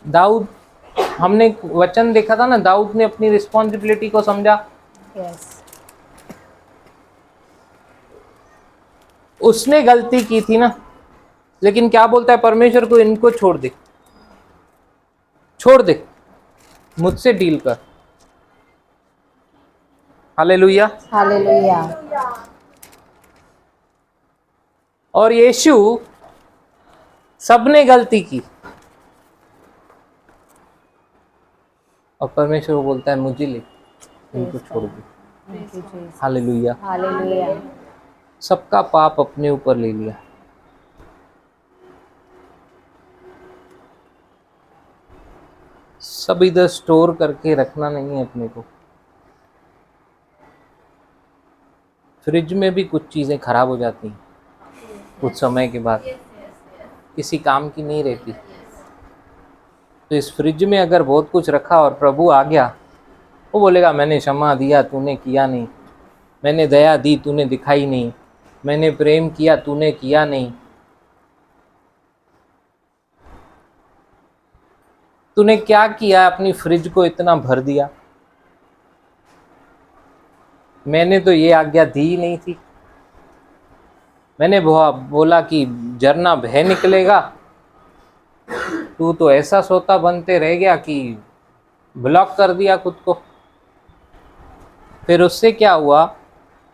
दाऊद, हमने वचन देखा था ना, दाऊद ने अपनी रिस्पॉन्सिबिलिटी को समझा। यस, उसने गलती की थी ना, लेकिन क्या बोलता है परमेश्वर को, इनको छोड़ दे, छोड़ दे, मुझसे डील कर। Hallelujah, hallelujah. और यीशु, सबने गलती की और परमेश्वर को बोलता है मुझे ले, इनको छोड़ दे। Thank you Jesus. Hallelujah, hallelujah. सबका पाप अपने ऊपर ले लिया। सब इधर स्टोर करके रखना नहीं है अपने को। फ्रिज में भी कुछ चीज़ें खराब हो जाती हैं कुछ समय के बाद, किसी काम की नहीं रहती। तो इस फ्रिज में अगर बहुत कुछ रखा और प्रभु आ गया, वो बोलेगा मैंने क्षमा दिया, तूने किया नहीं, मैंने दया दी, तूने दिखाई नहीं, मैंने प्रेम किया, तूने किया नहीं, तूने क्या किया, अपनी फ्रिज को इतना भर दिया। मैंने तो ये आज्ञा दी ही नहीं थी, मैंने बोला कि झरना बह निकलेगा, तू तो ऐसा सोता बनते रह गया कि ब्लॉक कर दिया खुद को। फिर उससे क्या हुआ,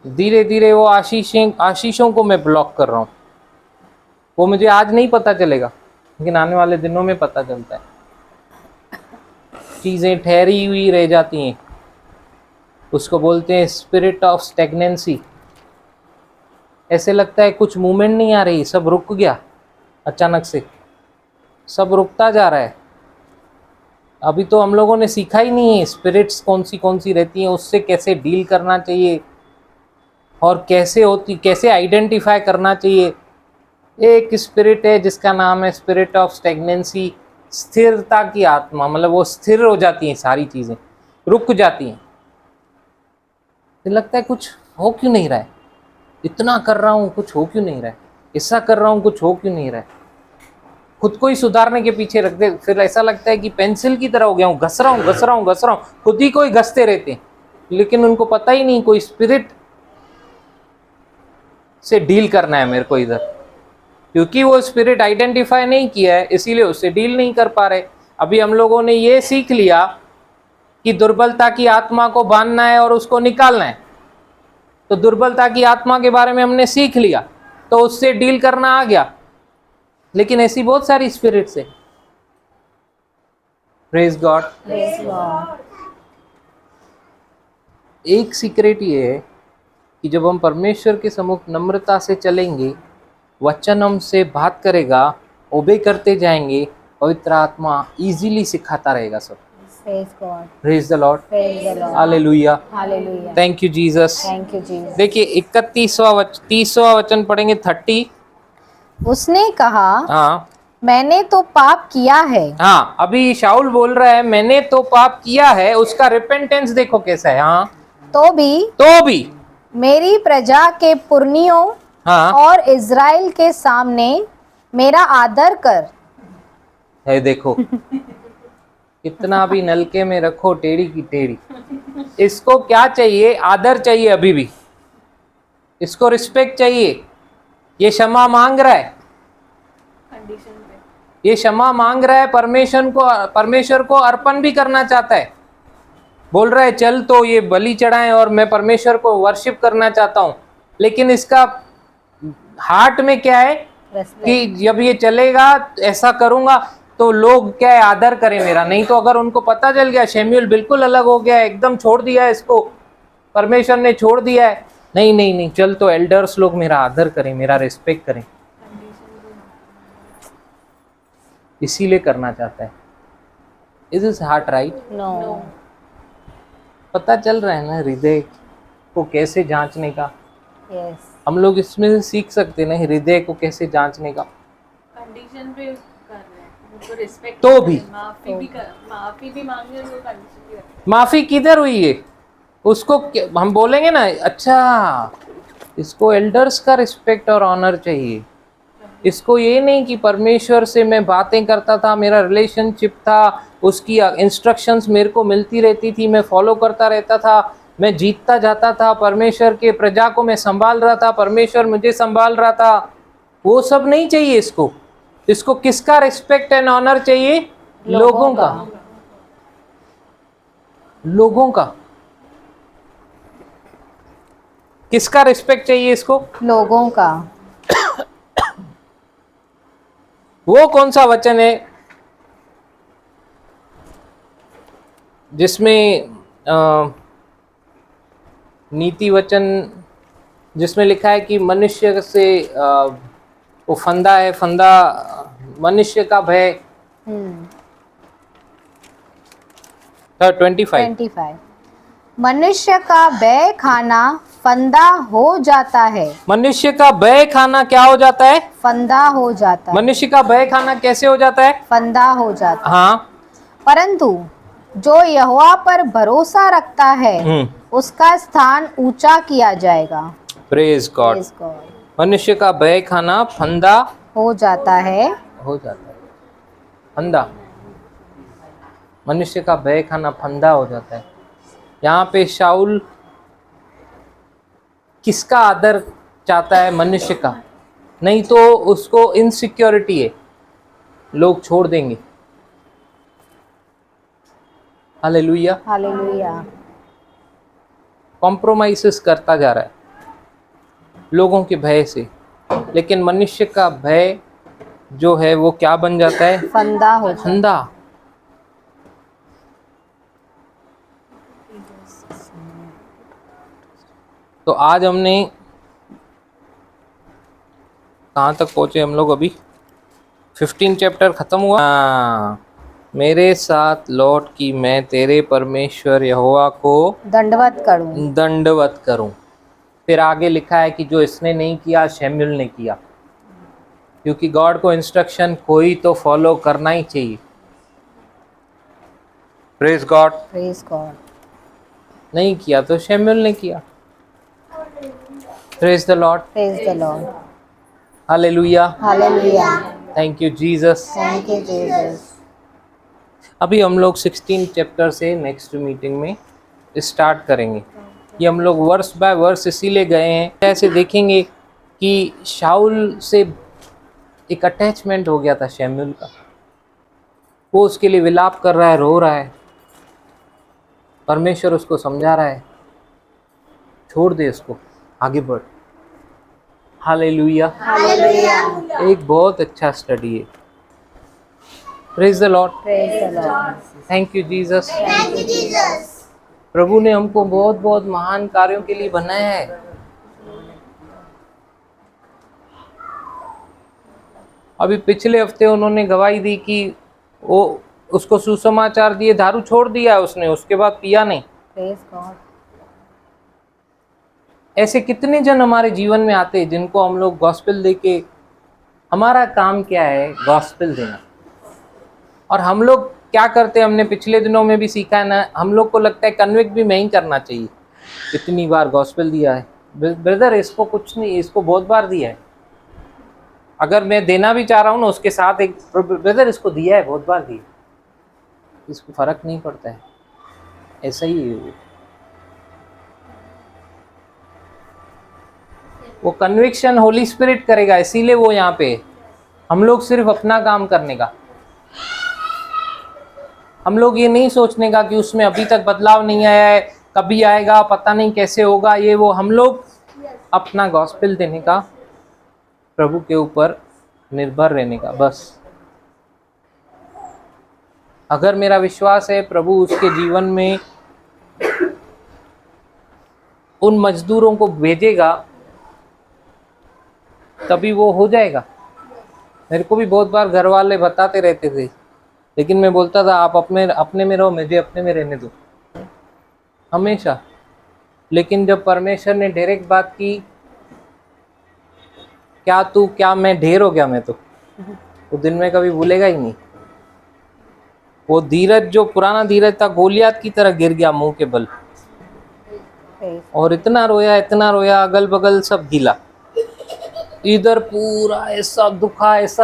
धीरे धीरे वो आशीषों को मैं ब्लॉक कर रहा हूँ। वो मुझे आज नहीं पता चलेगा, लेकिन आने वाले दिनों में पता चलता है। चीज़ें ठहरी हुई रह जाती हैं, उसको बोलते हैं स्पिरिट ऑफ स्टैग्नेंसी। ऐसे लगता है कुछ मूवमेंट नहीं आ रही, सब रुक गया, अचानक से सब रुकता जा रहा है। अभी तो हम लोगों ने सीखा ही नहीं है स्पिरिट्स कौन सी रहती हैं, उससे कैसे डील करना चाहिए और कैसे आइडेंटिफाई करना चाहिए। एक स्पिरिट है जिसका नाम है स्पिरिट ऑफ स्टैग्नेंसी, स्थिरता की आत्मा, मतलब वो स्थिर हो जाती हैं, सारी चीज़ें रुक जाती हैं। तो लगता है कुछ हो क्यों नहीं रहा है, इतना कर रहा हूँ कुछ हो क्यों नहीं रहा है, ऐसा कर रहा हूँ कुछ हो क्यों नहीं रहा है। खुद को ही सुधारने के पीछे रख दे, फिर ऐसा लगता है कि पेंसिल की तरह हो गया हूँ, घस रहा हूँ, खुद ही को ही घसते रहते हैं, लेकिन उनको पता ही नहीं कोई स्पिरिट से डील करना है मेरे को इधर, क्योंकि वो स्पिरिट आइडेंटिफाई नहीं किया है, इसीलिए उससे डील नहीं कर पा रहे। अभी हम लोगों ने ये सीख लिया कि दुर्बलता की आत्मा को बांधना है और उसको निकालना है, तो दुर्बलता की आत्मा के बारे में हमने सीख लिया, तो उससे डील करना आ गया। लेकिन ऐसी बहुत सारी स्पिरिट्स है। Praise God, praise God. एक सीक्रेट ये है कि जब हम परमेश्वर के सम्मुख नम्रता से चलेंगे, वचन हमसे बात करेगा, ओबे करते जाएंगे, पवित्र आत्मा इजीली सिखाता रहेगा सब। Praise God. Praise the Lord, Praise the Lord. Hallelujah, Hallelujah. Thank you Jesus. Thank you, Jesus. देखिए 30वां वचन पढ़ेंगे 30। उसने कहा, हाँ मैंने तो पाप किया है। हाँ, अभी शाऊल बोल रहा है मैंने तो पाप किया है, उसका रिपेंटेंस देखो कैसा है। हाँ तो भी मेरी प्रजा के पुरनियों हाँ और इज़राइल के सामने मेरा आदर कर। है, देखो कितना भी नलके में रखो टेढ़ी की टेढ़ी, इसको क्या चाहिए? आदर चाहिए, अभी भी इसको रिस्पेक्ट चाहिए। ये क्षमा मांग रहा है, कंडीशन पे। ये क्षमा मांग रहा है, परमेश्वर को अर्पण भी करना चाहता है। बोल रहा है चल तो ये बलि चढ़ाएं और मैं परमेश्वर को वर्शिप करना चाहता हूं। लेकिन इसका हार्ट में क्या है कि जब ये चलेगा ऐसा करूंगा तो लोग क्या है, आदर करें मेरा। नहीं तो अगर उनको पता चल गया शमूएल बिल्कुल अलग हो गया है, एकदम छोड़ दिया है इसको, परमेश्वर ने छोड़ दिया है, नहीं नहीं नहीं, चल तो एल्डर्स लोग मेरा आदर करें, मेरा रिस्पेक्ट करें, इसीलिए करना चाहता है। Is is heart right? No. पता चल रहा है ना हृदय को कैसे जांचने का। यस। हम लोग इसमें से सीख सकते हैं ना हृदय को कैसे जांचने का। कंडीशन पे कर रहे हैं, उनको रिस्पेक्ट तो भी माफी भी मांग रहे हैं, वो कंडीशन भी रखते हैं। माफी किधर हुई है उसको हम बोलेंगे ना, अच्छा इसको एल्डर्स का रिस्पेक्ट और ऑनर चाहिए। इसको ये नहीं कि परमेश्वर से मैं बातें करता था, मेरा रिलेशनशिप था, उसकी इंस्ट्रक्शंस मेरे को मिलती रहती थी, मैं फॉलो करता रहता था, मैं जीतता जाता था, परमेश्वर के प्रजा को मैं संभाल रहा था, परमेश्वर मुझे संभाल रहा था, वो सब नहीं चाहिए इसको। इसको किसका रिस्पेक्ट एंड ऑनर चाहिए? लोगों का। लोगों का किसका रिस्पेक्ट चाहिए इसको? लोगों का। वो कौन सा वचन है जिसमें नीति वचन जिसमें लिखा है कि मनुष्य से वो फंदा है, फंदा मनुष्य का भय। 25 मनुष्य का भय खाना फंदा हो जाता है। मनुष्य का भय खाना क्या हो जाता है? फंदा हो जाता है। मनुष्य का भय खाना कैसे हो जाता है? फंदा हो जाता है। हाँ, परंतु जो यहोवा पर भरोसा रखता है उसका स्थान ऊंचा किया जाएगा। Praise God. Praise God. मनुष्य का भय खाना फंदा हो जाता है। हो जाता है। फंदा, मनुष्य का भय खाना फंदा हो जाता है। यहाँ पे शाऊल किसका आदर चाहता है? मनुष्य का। नहीं तो उसको इनसिक्योरिटी है, लोग छोड़ देंगे। हालेलुया। हालेलुया। कॉम्प्रोमाइसेस करता जा रहा है लोगों के भय से, लेकिन मनुष्य का भय जो है वो क्या बन जाता है? फंदा हो जाता है। फंदा। तो आज हमने कहाँ तक पहुंचे हम लोग? अभी 15 चैप्टर खत्म हुआ। मेरे साथ लौट की मैं तेरे परमेश्वर यहोवा को दंडवत करूं। दंडवत करूं। फिर आगे लिखा है कि जो इसने नहीं किया शमूएल ने किया, क्योंकि गॉड को इंस्ट्रक्शन कोई तो फॉलो करना ही चाहिए। Praise God. Praise God. नहीं किया तो शमूएल ने किया। Praise the Lord. Praise the Lord. Hallelujah. Hallelujah. Thank you Jesus. Thank you Jesus. अभी हम लोग 16 चैप्टर से नेक्स्ट मीटिंग में स्टार्ट करेंगे। ये हम लोग वर्स बाय वर्स इसीलिए गए हैं, ऐसे देखेंगे कि शाऊल से एक अटैचमेंट हो गया था शमूएल का। वो उसके लिए विलाप कर रहा है, रो रहा है, परमेश्वर उसको समझा रहा है, छोड़ दे इसको, आगे बढ़। हालेलुया। हालेलुया। एक बहुत अच्छा स्टडी है। Praise the Lord. Praise the Lord. Thank you Jesus. प्रभु ने हमको बहुत बहुत महान कार्यों के लिए बनाया है। अभी पिछले हफ्ते उन्होंने गवाही दी कि वो उसको सुसमाचार दिए, दारू छोड़ दिया उसने, उसके बाद पिया नहीं। Praise God. ऐसे कितने जन हमारे जीवन में आते हैं जिनको हम लोग गॉस्पेल देके, हमारा काम क्या है गॉस्पेल देना। और हम लोग क्या करते हैं, हमने पिछले दिनों में भी सीखा है ना, हम लोग को लगता है कन्विक्ट भी मैं ही करना चाहिए, इतनी बार गॉस्पेल दिया है। ब्रदर इसको कुछ नहीं, इसको बहुत बार दिया है। अगर मैं देना भी चाह रहा हूँ ना उसके साथ एक, ब्रदर इसको दिया है, बहुत बार दिया, इसको फर्क नहीं पड़ता है। ऐसा ही है वो कन्विक्शन होली स्पिरिट करेगा, इसीलिए वो यहाँ पे। हम लोग सिर्फ अपना काम करने का, हम लोग ये नहीं सोचने का कि उसमें अभी तक बदलाव नहीं आया है, कभी आएगा पता नहीं कैसे होगा ये वो। हम लोग अपना गॉस्पेल देने का, प्रभु के ऊपर निर्भर रहने का बस। अगर मेरा विश्वास है प्रभु उसके जीवन में उन मजदूरों को भेजेगा तभी वो हो जाएगा। मेरे को भी बहुत बार घर वाले बताते रहते थे, लेकिन मैं बोलता था आप अपने में रहो, मुझे अपने में रहने दो हमेशा। लेकिन जब परमेश्वर ने डायरेक्ट बात की, क्या तू क्या मैं ढेर हो गया, मैं तो वो दिन में कभी भूलेगा ही नहीं। वो धीरज, जो पुराना धीरज था, गोलियात की तरह गिर गया मुंह के बल, और इतना रोया, अगल बगल सब गिला, इधर पूरा ऐसा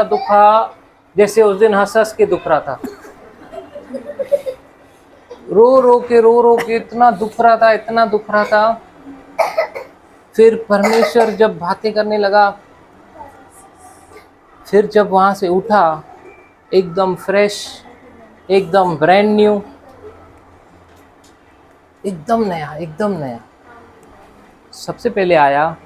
दुखा जैसे उस दिन हंस के दुख रहा था, रो के इतना दुख रहा था। फिर परमेश्वर जब बातें करने लगा, फिर जब वहां से उठा, एकदम फ्रेश, एकदम ब्रांड न्यू, एकदम नया। सबसे पहले आया,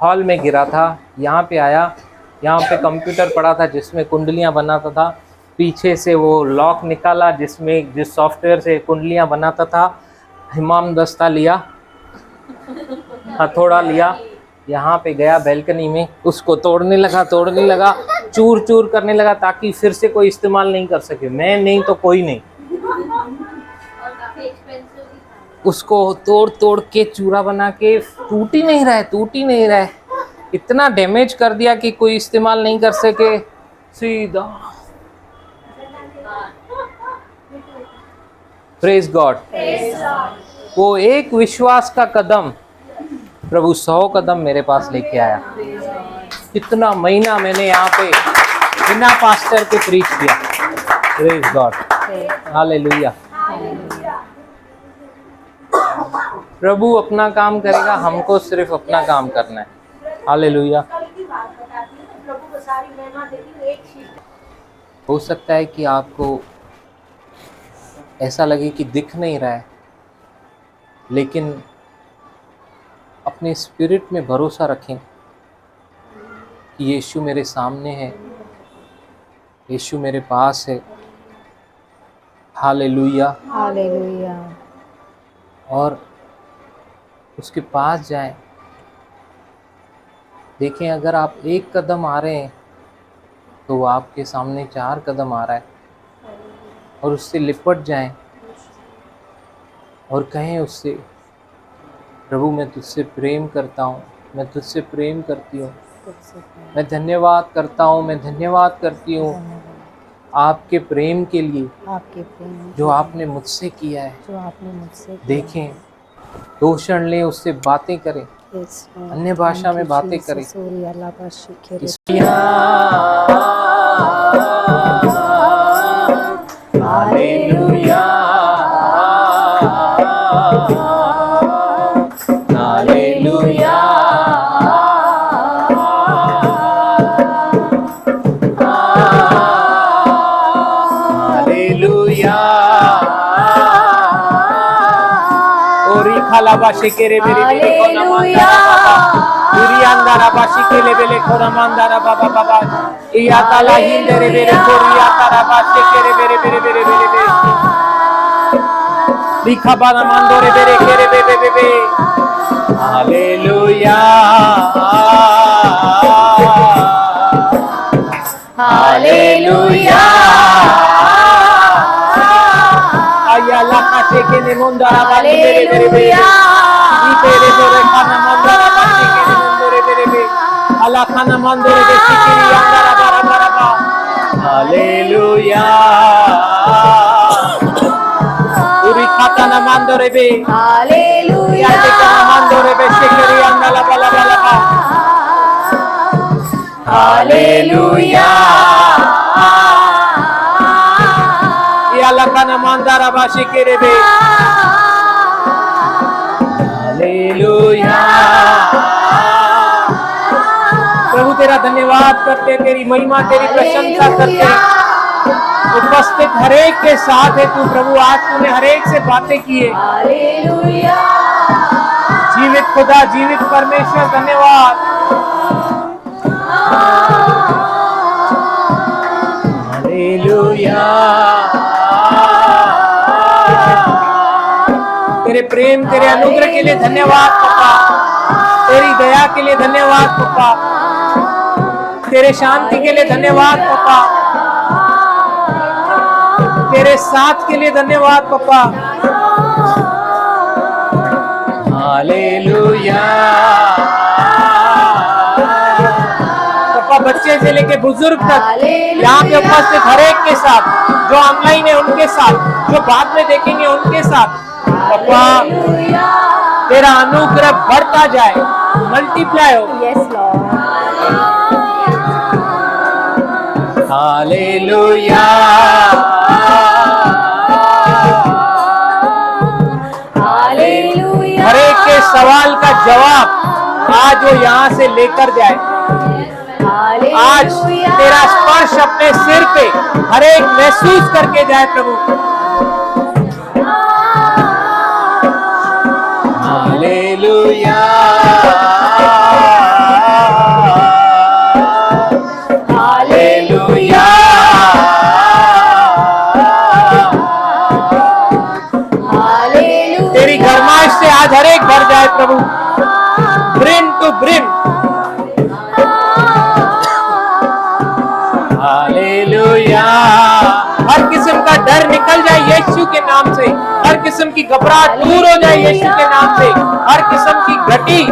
हॉल में गिरा था, यहाँ पे आया, यहाँ पे कंप्यूटर पड़ा था जिसमें कुंडलियाँ बनाता था, पीछे से वो लॉक निकाला जिस सॉफ्टवेयर से कुंडलियाँ बनाता था, हिमाम दस्ता लिया, हथौड़ा लिया, यहाँ पे गया बैल्कनी में, उसको तोड़ने लगा, चूर करने लगा, ताकि फिर से कोई इस्तेमाल नहीं कर सके, मैं नहीं तो कोई नहीं। उसको तोड़ के चूरा बना के, टूट ही नहीं रहा है, इतना डैमेज कर दिया कि कोई इस्तेमाल नहीं कर सके। सीधा प्रेज गॉड। वो एक विश्वास का कदम प्रभु 100 कदम मेरे पास लेके आया। कितना महीना मैंने यहाँ पे बिना पास्टर के प्रीच किया। Praise God, hallelujah. प्रभु अपना काम करेगा, हमको सिर्फ अपना काम करना है। हालेलुया। हो सकता है कि आपको ऐसा लगे कि दिख नहीं रहा है, लेकिन अपने स्पिरिट में भरोसा रखें कि यीशु मेरे सामने है, यीशु मेरे पास है। Hallelujah, hallelujah. और उसके पास जाएं। देखें, अगर आप एक कदम आ रहे हैं तो वो आपके सामने 4 कदम आ रहा है, और उससे लिपट जाएं और कहें उससे, प्रभु मैं तुझसे प्रेम करता हूँ, मैं तुझसे प्रेम करती हूँ, मैं धन्यवाद करता हूँ, मैं धन्यवाद करती हूँ आपके प्रेम के लिए, आपके प्रेम जो आपने मुझसे किया है। जो आपने मुझसे देखें, 2 क्षण लें, उससे बातें करें, अन्य भाषा में बातें करें। Hallelujah, hallelujah, hallelujah. ओरी खालाबा शेकेरे मेरे मेरे को नमंदा दुरियांदारा बाशी के लेबेले को नमंदारा बाबा बाबा इया ताला हिंदेरे मेरे कोरिया तारा बाशी के मेरे मेरे मेरे मेरे लिखा बाना मांदोरे बेरे केरे बे बे बे बे हालेलुया हालेलुया आया लाका शेके ने मुंदारा बानी बेरे बेरे बे ई बेरे बेरे खाना मुंदारा बानी के ने मुंदोरे बेरे बे अला खाना मुंदोरे बे शिकिरी अंदारा बारा बारा बा हालेलुया पूरी खाता ना मांदोरे बे हालेलुया याते kana mandore be shikeri andala bala bala ba hallelujah yala kana mandara ba shikeri be hallelujah प्रभु तेरा धन्यवाद करते तेरी महिमा तेरी प्रशंसा करते उपस्थित हरेक के साथ है तू प्रभु आज तूने हरेक से बातें की है हालेलुया जीवित खुदा जीवित परमेश्वर धन्यवाद हालेलुया तेरे प्रेम तेरे अनुग्रह के लिए धन्यवाद पापा तेरी दया के लिए धन्यवाद पापा तेरे शांति के लिए धन्यवाद पापा तेरे साथ के लिए धन्यवाद पापा हालेलुया पापा बच्चे से लेके बुजुर्ग तक यहाँ पे उपस्थित हरेक के साथ जो ऑनलाइन है उनके साथ जो बाद में देखेंगे उनके साथ पापा तेरा अनुग्रह बढ़ता जाए मल्टीप्लाई हो यस लॉर्ड हालेलुया हालेलुया हर एक के सवाल का जवाब आज वो यहाँ से लेकर जाए आज तेरा स्पर्श अपने सिर पे हर एक महसूस करके जाए प्रभु हालेलुया हालेलुया हालेलुया तेरी गरमाइश से आज हर एक भर जाए प्रभु ब्रिम टू ब्रिम हालेलुया हर किस्म का डर निकल जाए यीशु के नाम से हर किस्म की घबराहट दूर हो जाए यीशु के नाम से हर किस्म की घटी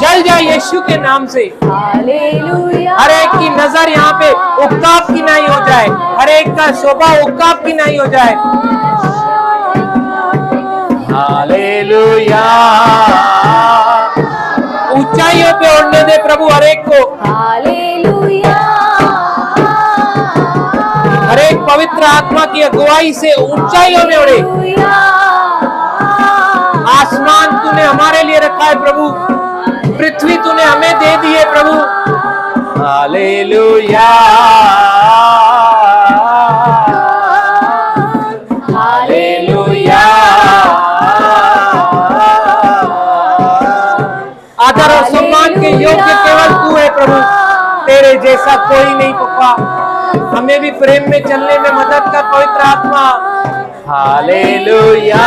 जल जाए यीशु के नाम से हालेलुया हर एक की नजर यहाँ पे उक्काब की नहीं हो जाए हर एक का शोभा उक्काब की नहीं हो जाए हालेलुया ऊंचाइयों पे उड़ने दे प्रभु हर एक को हालेलुया हर एक पवित्र आत्मा की अगुवाई से ऊंचाइयों में उड़े आसमान तूने हमारे लिए रखा है प्रभु पृथ्वी तूने हमें दे दी है प्रभु हालेलुया हालेलुया आदर और सम्मान के योग्य केवल तू है प्रभु तेरे जैसा कोई नहीं पापा हमें भी प्रेम में चलने में मदद कर पवित्र आत्मा हालेलुया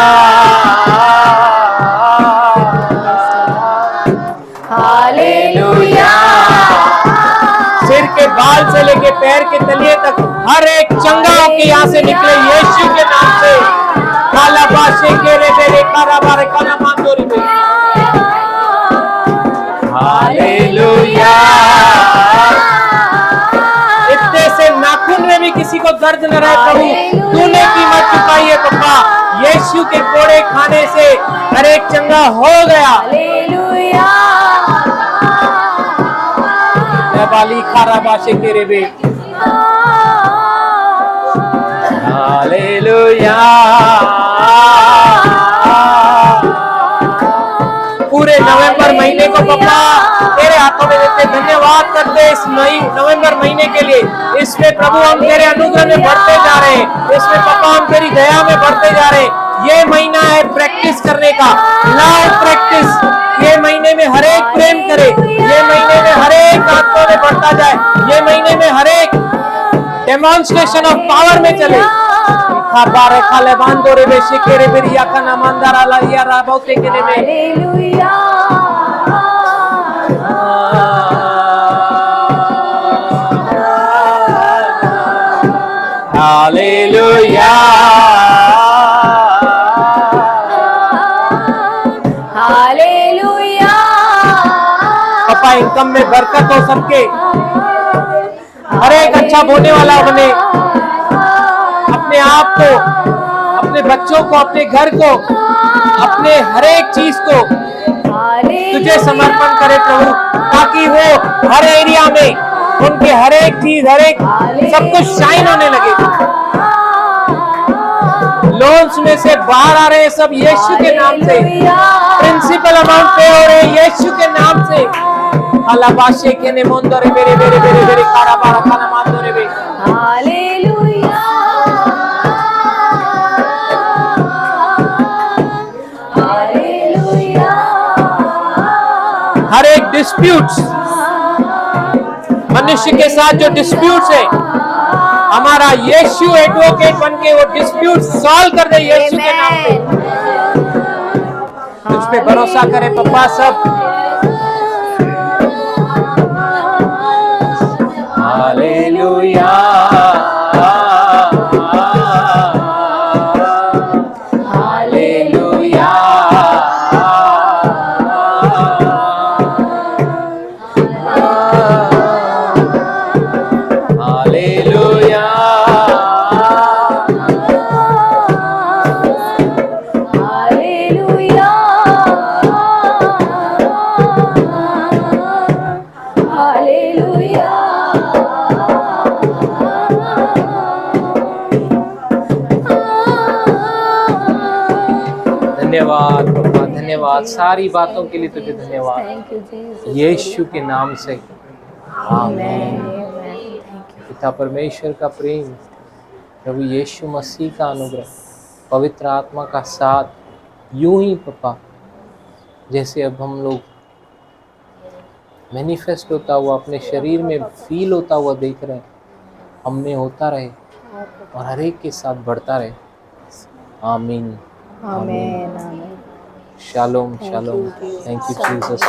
हालेलुया सिर के बाल से लेके पैर के तलिए तक हर एक चंगा होके यहाँ से निकले यीशु के नाम से काला बाशे के रे बेरे कारा बारे काला मांदोरी में हालेलुया इतने से नाखून में भी किसी को दर्द न रहे प्रभु तूने कीमत चुकाई है पापा यीशु के कोड़े खाने से हर एक चंगा हो गया हालेलुया बाली खारा बाशे के रे बे हालेलुया पूरे नवंबर महीने को पापा तेरे हाथों में देते धन्यवाद करते इस नवंबर महीने के लिए इसमें प्रभु हम तेरे अनुग्रह में बढ़ते जा रहे हैं इसमें पापा हम तेरी दया में बढ़ते जा रहे हैं ये महीना है प्रैक्टिस करने का लाओ प्रैक्टिस ये महीने में हर एक प्रेम करे ये महीने में हर एक आत्मा में बढ़ता जाए ये महीने में हर एक डेमोन्स्ट्रेशन ऑफ पावर में चले। खाबारे खाले बांधो रे बेशे केरे बेरिया खाना मंदारा लारिया राबोते केने में। हालेलुया हालेलुया हालेलुया पापा इनकम में बरकत हो सबके, हर एक अच्छा बोने वाला बने, अपने आप को, अपने बच्चों को, अपने घर को, अपने हर एक चीज को तुझे समर्पण करे प्रभु, ताकि वो हर एरिया में उनके हर एक चीज, हर एक सब कुछ शाइन होने लगे। लोन्स में से बाहर आ रहे हैं सब यीशु के नाम से, प्रिंसिपल अमाउंट पे हो रहे हैं यीशु के नाम से। अलाबाशे के ने मोंदरे मेरे मेरे मेरे मेरे कारा बारा खाना मांदरे बे। हालेलुया हालेलुया हर एक डिस्प्यूट्स, मनुष्य के साथ जो डिस्प्यूट्स है, हमारा यीशु एडवोकेट बन के वो डिस्प्यूट सॉल्व कर दे यीशु के नाम पे। तुझ पे भरोसा करे पप्पा सब। Hallelujah hallelujah hallelujah hallelujah hallelujah धन्यवाद पप्पा, धन्यवाद सारी बातों के लिए तुझे धन्यवाद थैंक यू जीसस यीशु के नाम से। आमीन। आमीन। पिता परमेश्वर का प्रेम, प्रभु यीशु मसीह का अनुग्रह, पवित्र आत्मा का साथ यूं ही पप्पा जैसे अब हम लोग मैनिफेस्ट होता हुआ अपने शरीर में फील होता हुआ देख रहे हैं, हमने होता रहे और हर एक के साथ बढ़ता रहे। आमीन आमीन आमीन shalom shalom. Thank you Jesus.